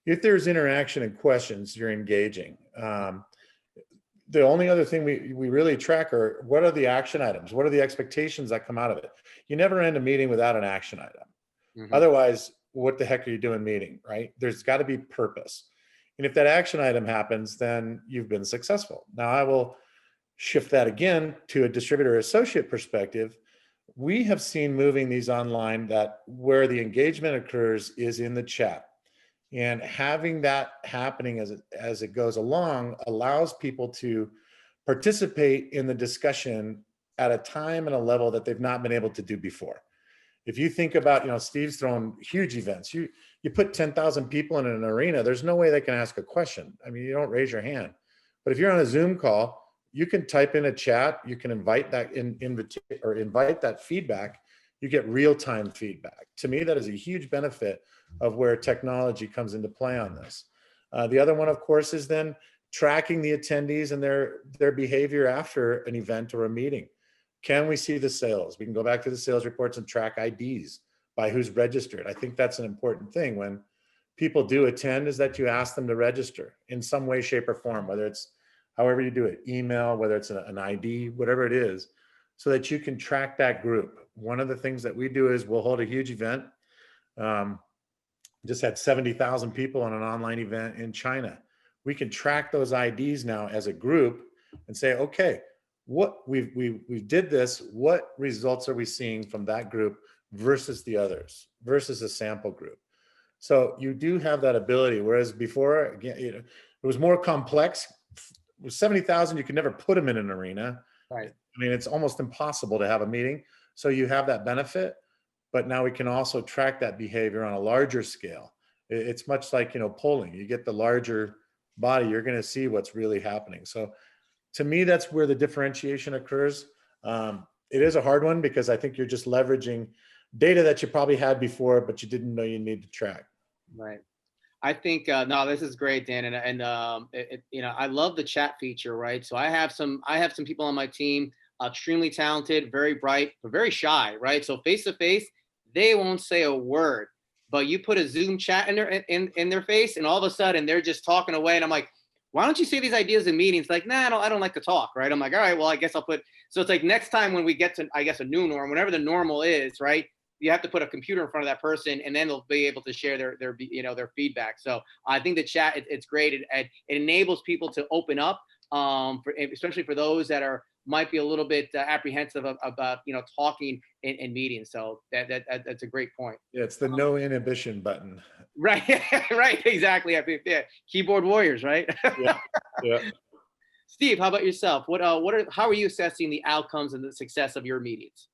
[SPEAKER 3] If there's interaction and questions, you're engaging. The only other thing we really track are, what are the action items? What are the expectations that come out of it? You never end a meeting without an action item. Mm-hmm. Otherwise, what the heck are you doing meeting, right? There's got to be purpose. And if that action item happens, then you've been successful. Now I will shift that again to a distributor associate perspective. We have seen moving these online that where the engagement occurs is in the chat. And having that happening as it goes along allows people to participate in the discussion at a time and a level that they've not been able to do before. If you think about, Steve's thrown huge events. You put 10,000 people in an arena, there's no way they can ask a question. I mean, you don't raise your hand. But if you're on a Zoom call, you can type in a chat, you can invite that invite that feedback, you get real-time feedback. To me, that is a huge benefit of where technology comes into play on this. The other one, of course, is then tracking the attendees and their behavior after an event or a meeting. Can we see the sales? We can go back to the sales reports and track IDs by who's registered. I think that's an important thing when people do attend, is that you ask them to register in some way, shape, or form, whether it's however you do it, email, whether it's an ID, whatever it is, so that you can track that group. One of the things that we do is we'll hold a huge event. Just had 70,000 people on an online event in China. We can track those IDs now as a group and say, okay, what we did this, what results are we seeing from that group versus the others, versus a sample group? So you do have that ability, whereas before, again, it was more complex. With 70,000, you could never put them in an arena.
[SPEAKER 2] Right.
[SPEAKER 3] I mean, it's almost impossible to have a meeting. So you have that benefit, but now we can also track that behavior on a larger scale. It's much like, polling. You get the larger body, you're going to see what's really happening. So to me, that's where the differentiation occurs. It is a hard one because I think you're just leveraging data that you probably had before, but you didn't know you need to track.
[SPEAKER 2] Right. I think no, this is great, Dan, and I love the chat feature, right? So I have some people on my team, extremely talented, very bright, but very shy, right? So face to face, they won't say a word, but you put a Zoom chat in their face, and all of a sudden they're just talking away, and I'm like, why don't you say these ideas in meetings? Like, nah, I don't like to talk, right? I'm like, all right, well, I guess I'll put. So it's like next time when we get to, I guess, a new norm, whenever the normal is, right? You have to put a computer in front of that person, and then they'll be able to share their feedback. So I think the chat, it's great. It enables people to open up, especially for those that might be a little bit apprehensive about talking in meetings. So that's a great point.
[SPEAKER 3] Yeah, it's the no inhibition button.
[SPEAKER 2] Right, right, exactly. I mean, yeah, keyboard warriors, right?
[SPEAKER 3] Yeah.
[SPEAKER 2] Steve, how about yourself? How are you assessing the outcomes and the success of your meetings?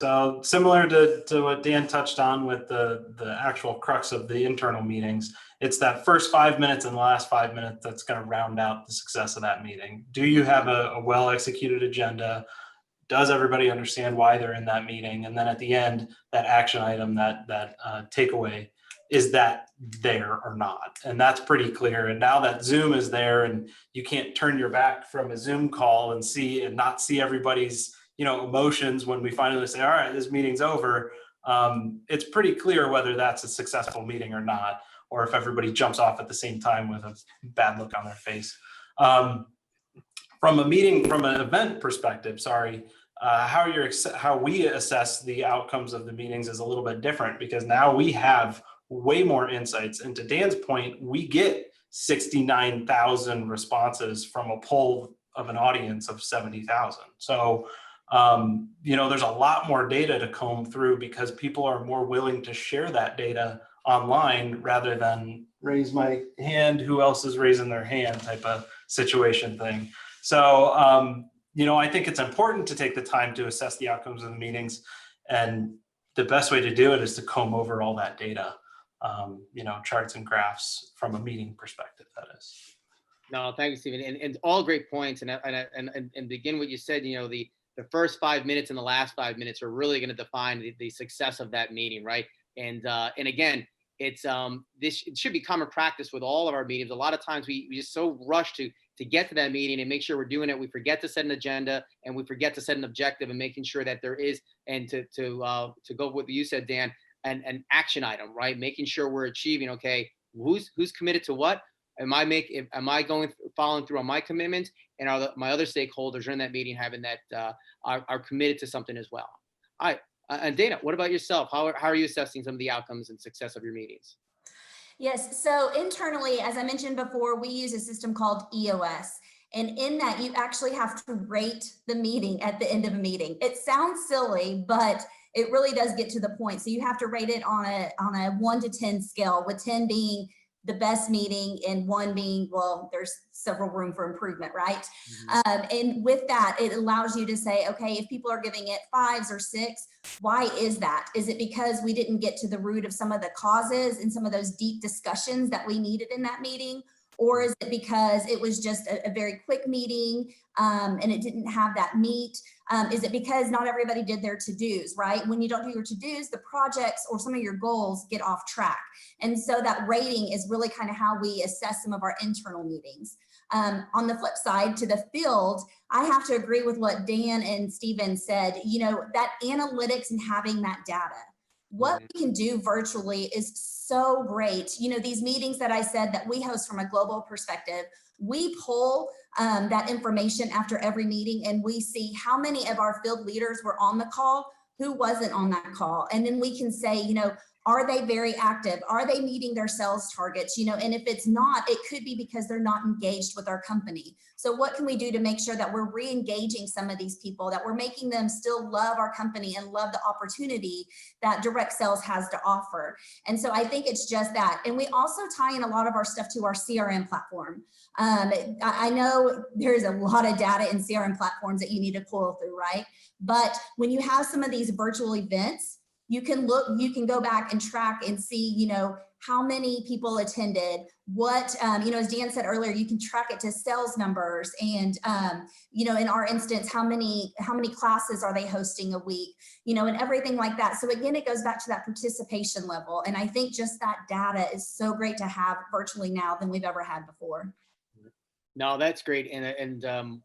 [SPEAKER 5] So similar to what Dan touched on with the actual crux of the internal meetings, it's that first 5 minutes and the last 5 minutes that's going to round out the success of that meeting. Do you have a well-executed agenda? Does everybody understand why they're in that meeting? And then at the end, that action item, that takeaway, is that there or not? And that's pretty clear. And now that Zoom is there and you can't turn your back from a Zoom call and not see everybody's emotions when we finally say, all right, this meeting's over. It's pretty clear whether that's a successful meeting or not, or if everybody jumps off at the same time with a bad look on their face. From an event perspective, how we assess the outcomes of the meetings is a little bit different, because now we have way more insights. And to Dan's point, we get 69,000 responses from a poll of an audience of 70,000. So there's a lot more data to comb through, because people are more willing to share that data online rather than raise my hand, who else is raising their hand type of situation thing. So, I think it's important to take the time to assess the outcomes of the meetings. And the best way to do it is to comb over all that data, charts and graphs from a meeting perspective, that is.
[SPEAKER 2] No, thank you, Stephen. And all great points. And begin what you said, the first 5 minutes and the last 5 minutes are really going to define the success of that meeting, right? And again, it should be common practice with all of our meetings. A lot of times we just so rush to get to that meeting and make sure we're doing it. We forget to set an agenda, and we forget to set an objective, and making sure that there is, and to go with what you said, Dan, an action item, right? Making sure we're achieving, okay, who's committed to what? Am I following through on my commitments? And are my other stakeholders in that meeting having that are committed to something as well? All right, And Dana, what about yourself? How are you assessing some of the outcomes and success of your meetings?
[SPEAKER 4] Yes, so internally, as I mentioned before, we use a system called EOS. And in that, you actually have to rate the meeting at the end of a meeting. It sounds silly, but it really does get to the point. So you have to rate it on a 1 to 10 scale, with 10 being the best meeting and 1 being, well, there's several room for improvement, right? And with that, it allows you to say, okay, if people are giving it 5s or 6, why is that? Is it because we didn't get to the root of some of the causes and some of those deep discussions that we needed in that meeting? Or is it because it was just a very quick meeting and it didn't have that meat? Is it because not everybody did their to-dos, right? When you don't do your to-dos, the projects or some of your goals get off track. And so that rating is really kind of how we assess some of our internal meetings. On the flip side, to the field, I have to agree with what Dan and Steven said, you know, that analytics and having that data. What we can do virtually is so great. You know, these meetings that I said that we host from a global perspective, we pull that information after every meeting and we see how many of our field leaders were on the call, who wasn't on that call. And then we can say, you know, are they very active? Are they meeting their sales targets? You know, and if it's not, it could be because they're not engaged with our company. So what can we do to make sure that we're re-engaging some of these people, that we're making them still love our company and love the opportunity that direct sales has to offer? And so I think it's just that. And we also tie in a lot of our stuff to our CRM platform. I know there's a lot of data in CRM platforms that you need to pull through, right? But when you have some of these virtual events, you can go back and track and see, you know, how many people attended, what, you know, as Dan said earlier, you can track it to sales numbers and, you know, in our instance, how many classes are they hosting a week, you know, and everything like that. So again, it goes back to that participation level. And I think just that data is so great to have virtually now than we've ever had before.
[SPEAKER 2] No, that's great. And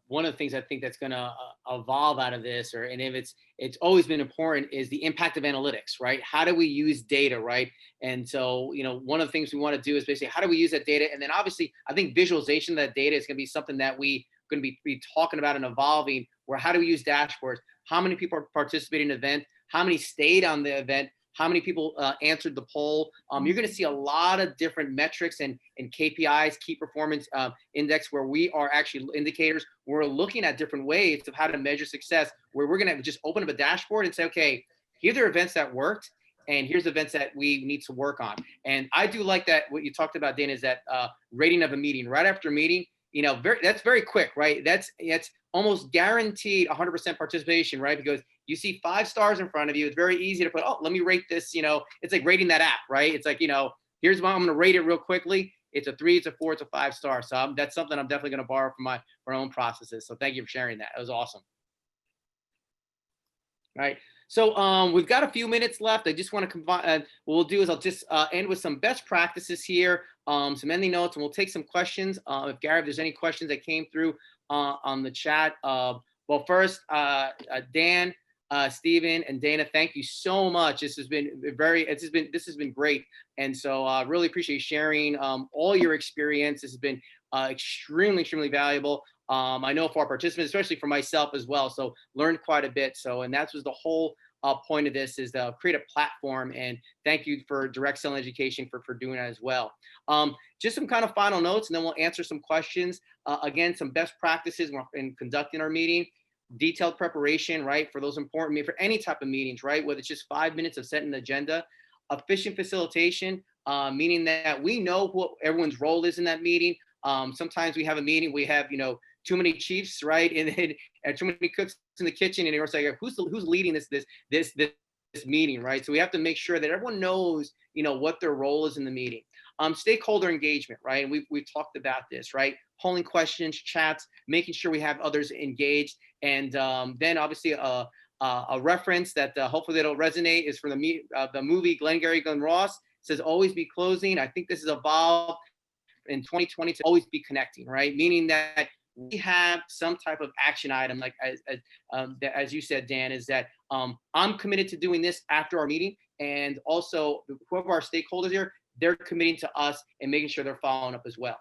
[SPEAKER 2] one of the things I think that's going to evolve out of this, and if it's always been important, is the impact of analytics, right? How do we use data, right? And so, you know, one of the things we want to do is basically, how do we use that data? And then obviously, I think visualization of that data is going to be something that we going to be talking about and evolving, where how do we use dashboards? How many people are participating in the event? How many stayed on the event? How many people answered the poll? You're going to see a lot of different metrics and KPIs, key performance index, where we are actually indicators. We're looking at different ways of how to measure success, where we're going to just open up a dashboard and say, okay, here are events that worked, and here's events that we need to work on. And I do like that. What you talked about, Dan, is that rating of a meeting right after a meeting. You know, that's very quick, right? That's almost guaranteed 100% participation, right? Because you see 5 stars in front of you. It's very easy to put, oh, let me rate this. You know, it's like rating that app, right? It's like, you know, here's why I'm going to rate it real quickly. It's a 3, it's a 4, it's a 5 star. So that's something I'm definitely going to borrow from my own processes. So thank you for sharing that. It was awesome. All right. So we've got a few minutes left. I just want to combine. What we'll do is I'll just end with some best practices here, some ending notes, and we'll take some questions. If Gary, if there's any questions that came through on the chat. Well, first, Dan, Steven, and Dana, thank you so much. This has been this has been great, and so really appreciate sharing all your experience. This has been extremely valuable. I know for our participants, especially for myself as well. So learned quite a bit. So, and that was the whole point of this, is to create a platform. And thank you for Direct Selling Education for doing that as well. Just some kind of final notes, and then we'll answer some questions. Again, some best practices in conducting our meeting. Detailed preparation, right? For those important, for any type of meetings, right? Whether it's just 5 minutes of setting the agenda. Efficient facilitation, meaning that we know what everyone's role is in that meeting. Sometimes we have a meeting, we have, you know, too many chiefs, right? And too many cooks in the kitchen, and you're like, who's leading this meeting, right? So we have to make sure that everyone knows, you know, what their role is in the meeting. Stakeholder engagement, right? And we've talked about this, right? Polling questions, chats, making sure we have others engaged, and then obviously a reference that hopefully that'll resonate is from the movie Glengarry Glen Ross. It says always be closing. I think this has evolved in 2020 to always be connecting, right? Meaning that we have some type of action item, like as you said, Dan, is that I'm committed to doing this after our meeting, and also whoever our stakeholders here, they're committing to us and making sure they're following up as well.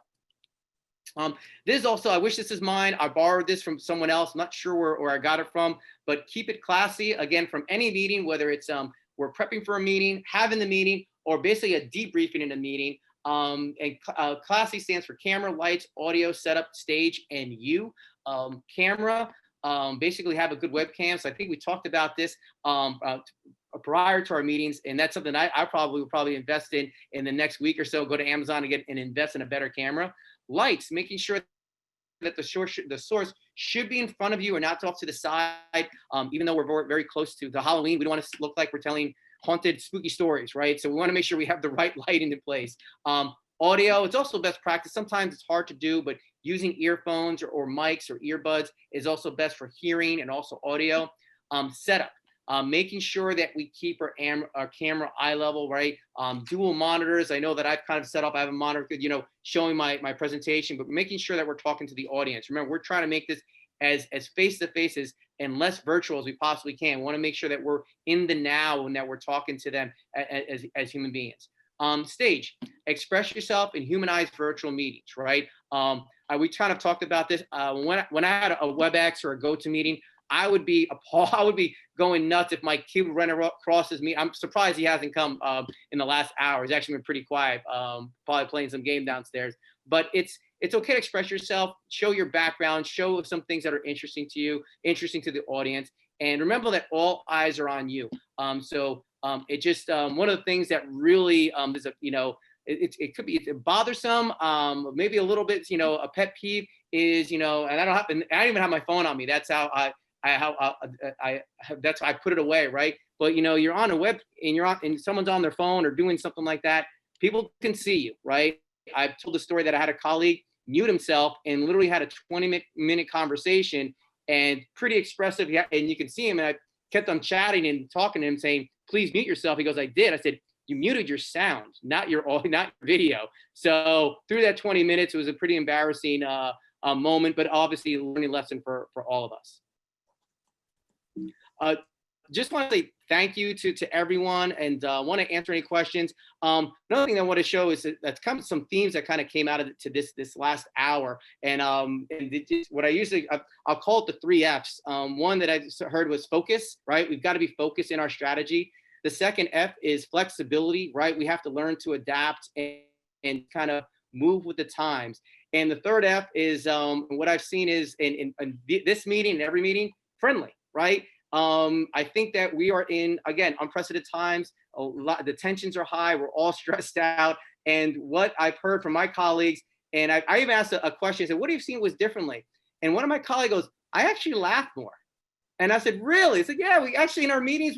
[SPEAKER 2] This is also, I wish this is mine. I borrowed this from someone else. I'm not sure where I got it from, but keep it classy. Again, from any meeting, whether it's we're prepping for a meeting, having the meeting, or basically a debriefing in a meeting. Classy stands for camera, lights, audio, setup, stage, and you. Camera, basically have a good webcam. So I think we talked about this prior to our meetings, and that's something I will probably invest in the next week or so. Go to Amazon and invest in a better camera. Lights, making sure that the source should be in front of you or not off to the side. Even though we're very close to the Halloween, we don't want to look like we're telling haunted, spooky stories, right? So we want to make sure we have the right lighting in place. Audio, it's also best practice. Sometimes it's hard to do, but using earphones or mics or earbuds is also best for hearing and also audio. Setup. Making sure that we keep our camera eye level, right? Dual monitors. I know that I've kind of set up, I have a monitor, showing my presentation, but making sure that we're talking to the audience. Remember, we're trying to make this as face-to-face and less virtual as we possibly can. We want to make sure that we're in the now and that we're talking to them as human beings. Stage, express yourself in humanized virtual meetings, right? We kind of talked about this. When I had a WebEx or a GoToMeeting, I would be appalled. I would be going nuts if my kid would run across me. I'm surprised he hasn't come in the last hour. He's actually been pretty quiet, probably playing some game downstairs. But it's okay to express yourself, show your background, show some things that are interesting to you, interesting to the audience, and remember that all eyes are on you. It just one of the things that really is it could be bothersome, maybe a little bit, a pet peeve is, and I don't even have my phone on me. That's how that's how I put it away, right? But you're on a web and someone's on their phone or doing something like that. People can see you, right? I've told the story that I had a colleague mute himself and literally had a 20-minute conversation and pretty expressive. And you can see him. And I kept on chatting and talking to him, saying, "Please mute yourself." He goes, "I did." I said, "You muted your sound, not your video." So through that 20 minutes, it was a pretty embarrassing moment, but obviously a learning lesson for all of us. Just want to say thank you to everyone, and want to answer any questions. Another thing I want to show is that's kind of some themes that kind of came out of this last hour, and what I usually I'll call it the 3 F's. One that I heard was focus, right? We've got to be focused in our strategy. The second F is flexibility, right? We have to learn to adapt and kind of move with the times. And the third F is what I've seen is in this meeting and every meeting, friendly, right? I think that we are in, again, unprecedented times. The tensions are high. We're all stressed out. And what I've heard from my colleagues, and I even asked a question, I said, "What have you seen was differently?" And one of my colleagues goes, "I actually laugh more." And I said, "Really?" He said, "Yeah, we actually, in our meetings,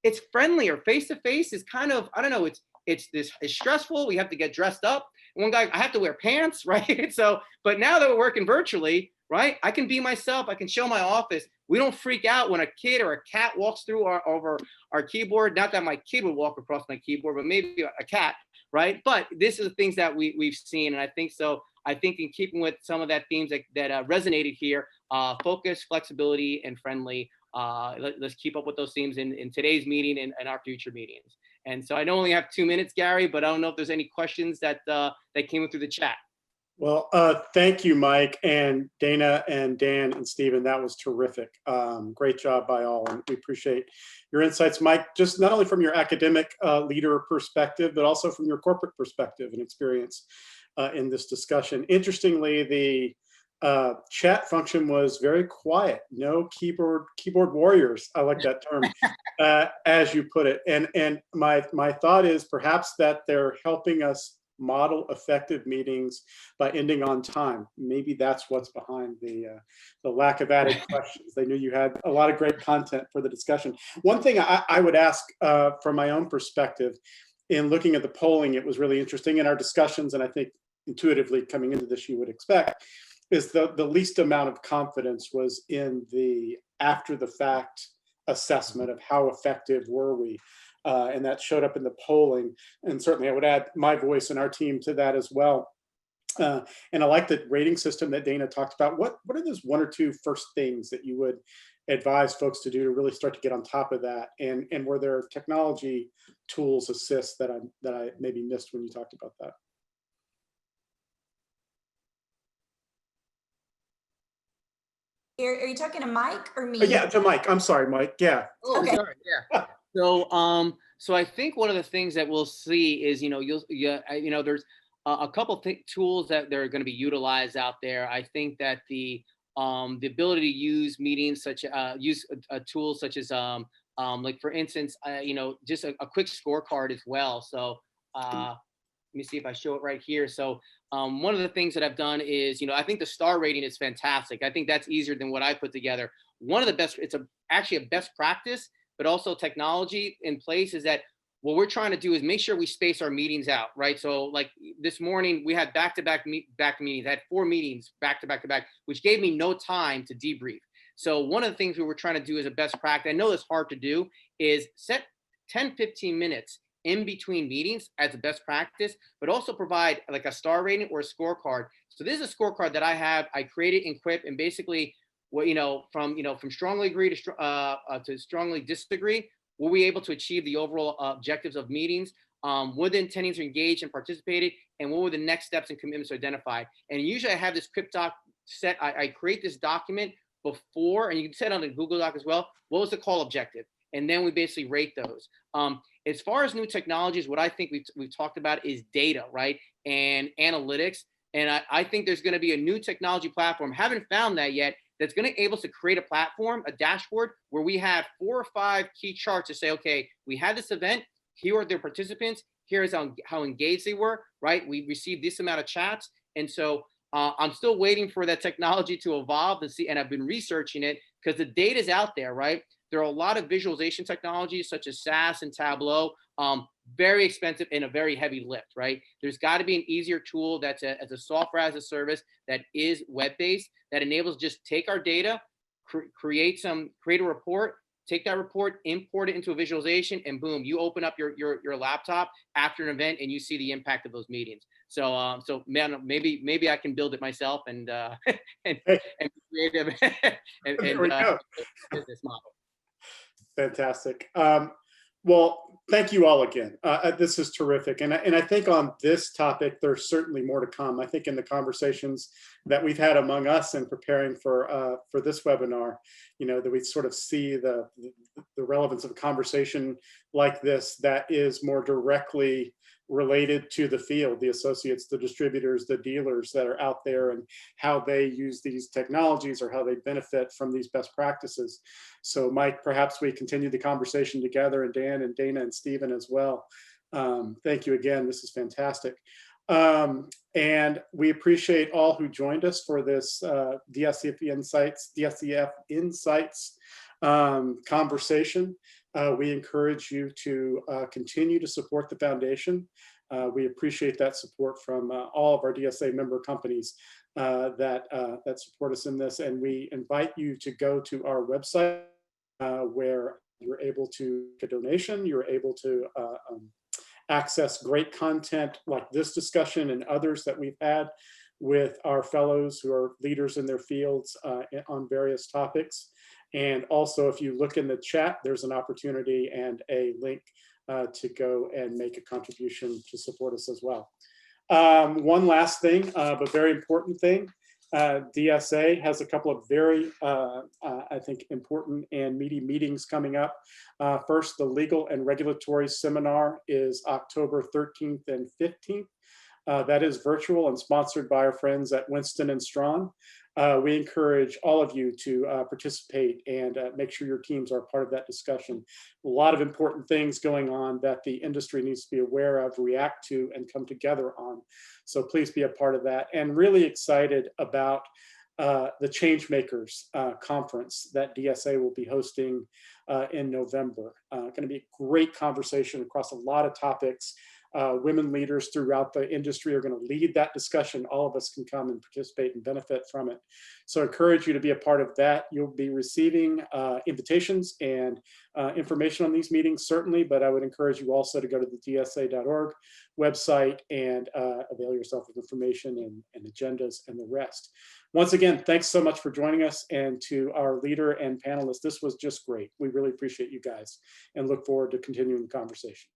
[SPEAKER 2] it's friendlier. Face-to-face is kind of, I don't know, it's stressful. We have to get dressed up. One guy, I have to wear pants, right? So, but now that we're working virtually, right, I can be myself. I can show my office. We don't freak out when a kid or a cat walks through over our keyboard. Not that my kid would walk across my keyboard, but maybe a cat, right? But this is the things that we've seen, and I think so. I think in keeping with some of that themes that resonated here, focus, flexibility, and friendly. Let's keep up with those themes in today's meeting and our future meetings. And so I only have 2 minutes, Gary, but I don't know if there's any questions that came in through the chat.
[SPEAKER 1] Well, thank you, Mike and Dana and Dan and Steven. That was terrific. Great job by all, and we appreciate your insights, Mike, just not only from your academic leader perspective, but also from your corporate perspective and experience in this discussion. Interestingly, the chat function was very quiet. No keyboard warriors. I like that term, as you put it. And my thought is perhaps that they're helping us model effective meetings by ending on time. Maybe that's what's behind the lack of added questions. They knew you had a lot of great content for the discussion. One thing I would ask from my own perspective, in looking at the polling, it was really interesting in our discussions, and I think intuitively coming into this you would expect, is the least amount of confidence was in the after the fact assessment of how effective were we. And that showed up in the polling. And certainly I would add my voice and our team to that as well. And I like the rating system that Dana talked about. What are those 1 or 2 first things that you would advise folks to do to really start to get on top of that? And were there technology tools assist that I maybe missed when you talked about that?
[SPEAKER 4] Are you talking to Mike or me?
[SPEAKER 1] Yeah, to Mike. I'm sorry, Mike. Yeah.
[SPEAKER 2] Oh,
[SPEAKER 4] Okay.
[SPEAKER 2] sorry. Yeah. So I think one of the things that we'll see is, there's a couple tools that they're going to be utilized out there. I think that the ability to use meetings use a tool such as like for instance, just a quick scorecard as well. So let me see if I show it right here. So one of the things that I've done is, I think the star rating is fantastic. I think that's easier than what I put together. One of the best, actually a best practice, but also technology in place is that what we're trying to do is make sure we space our meetings out, right? So like this morning, we had back-to-back meetings. I had 4 meetings back-to-back, which gave me no time to debrief. So one of the things we were trying to do as a best practice, I know it's hard to do, is set 10, 15 minutes in between meetings as a best practice, but also provide like a star rating or a scorecard. So this is a scorecard that I created in Quip, and basically what, from strongly agree to strongly disagree, were we able to achieve the overall objectives of meetings? Were the attendees engaged and participated? And what were the next steps and commitments identified? And usually I have this Quip doc set. I create this document before, and you can set it on the Google Doc as well. What was the call objective? And then we basically rate those. As far as new technologies, what I think we've talked about is data, right? And analytics. And I think there's going to be a new technology platform. Haven't found that yet. That's going to able to create a platform, a dashboard, where we have 4 or 5 key charts to say, okay, we had this event. Here are their participants. Here is how engaged they were, right? We received this amount of chats. And so I'm still waiting for that technology to evolve and see. And I've been researching it because the data is out there, right? There are a lot of visualization technologies such as SAS and Tableau, very expensive and a very heavy lift, right? There's got to be an easier tool that's as a software as a service that is web-based, that enables just take our data, create a report, take that report, import it into a visualization, and boom, you open up your laptop after an event and you see the impact of those meetings. So man, maybe I can build it myself and and creative and business model.
[SPEAKER 1] Fantastic. Well, thank you all again. This is terrific. And I think on this topic, there's certainly more to come. I think in the conversations that we've had among us in preparing for this webinar, that we sort of see the relevance of a conversation like this that is more directly related to the field, the associates, the distributors, the dealers that are out there, and how they use these technologies or how they benefit from these best practices. So Mike, perhaps we continue the conversation together, and Dan and Dana and Steven as well. Thank you again. This is fantastic. And we appreciate all who joined us for this DSEF Insights conversation. We encourage you to continue to support the foundation. We appreciate that support from all of our DSA member companies that support us in this. And we invite you to go to our website where you're able to make a donation, you're able to access great content like this discussion and others that we've had with our fellows who are leaders in their fields on various topics. And also, if you look in the chat, there's an opportunity and a link to go and make a contribution to support us as well. One last thing, but very important thing. DSA has a couple of very, I think, important and meaty meetings coming up. First, the Legal and Regulatory Seminar is October 13th and 15th. That is virtual and sponsored by our friends at Winston and Strawn. We encourage all of you to participate and make sure your teams are part of that discussion. A lot of important things going on that the industry needs to be aware of, react to, and come together on. So please be a part of that. And really excited about the Changemakers conference that DSA will be hosting in November. Going to be a great conversation across a lot of topics. Women leaders throughout the industry are going to lead that discussion. All of us can come and participate and benefit from it. So I encourage you to be a part of that. You'll be receiving invitations and information on these meetings, certainly, but I would encourage you also to go to the dsa.org website and avail yourself of information and agendas and the rest. Once again, thanks so much for joining us, and to our leader and panelists, this was just great. We really appreciate you guys and look forward to continuing the conversation.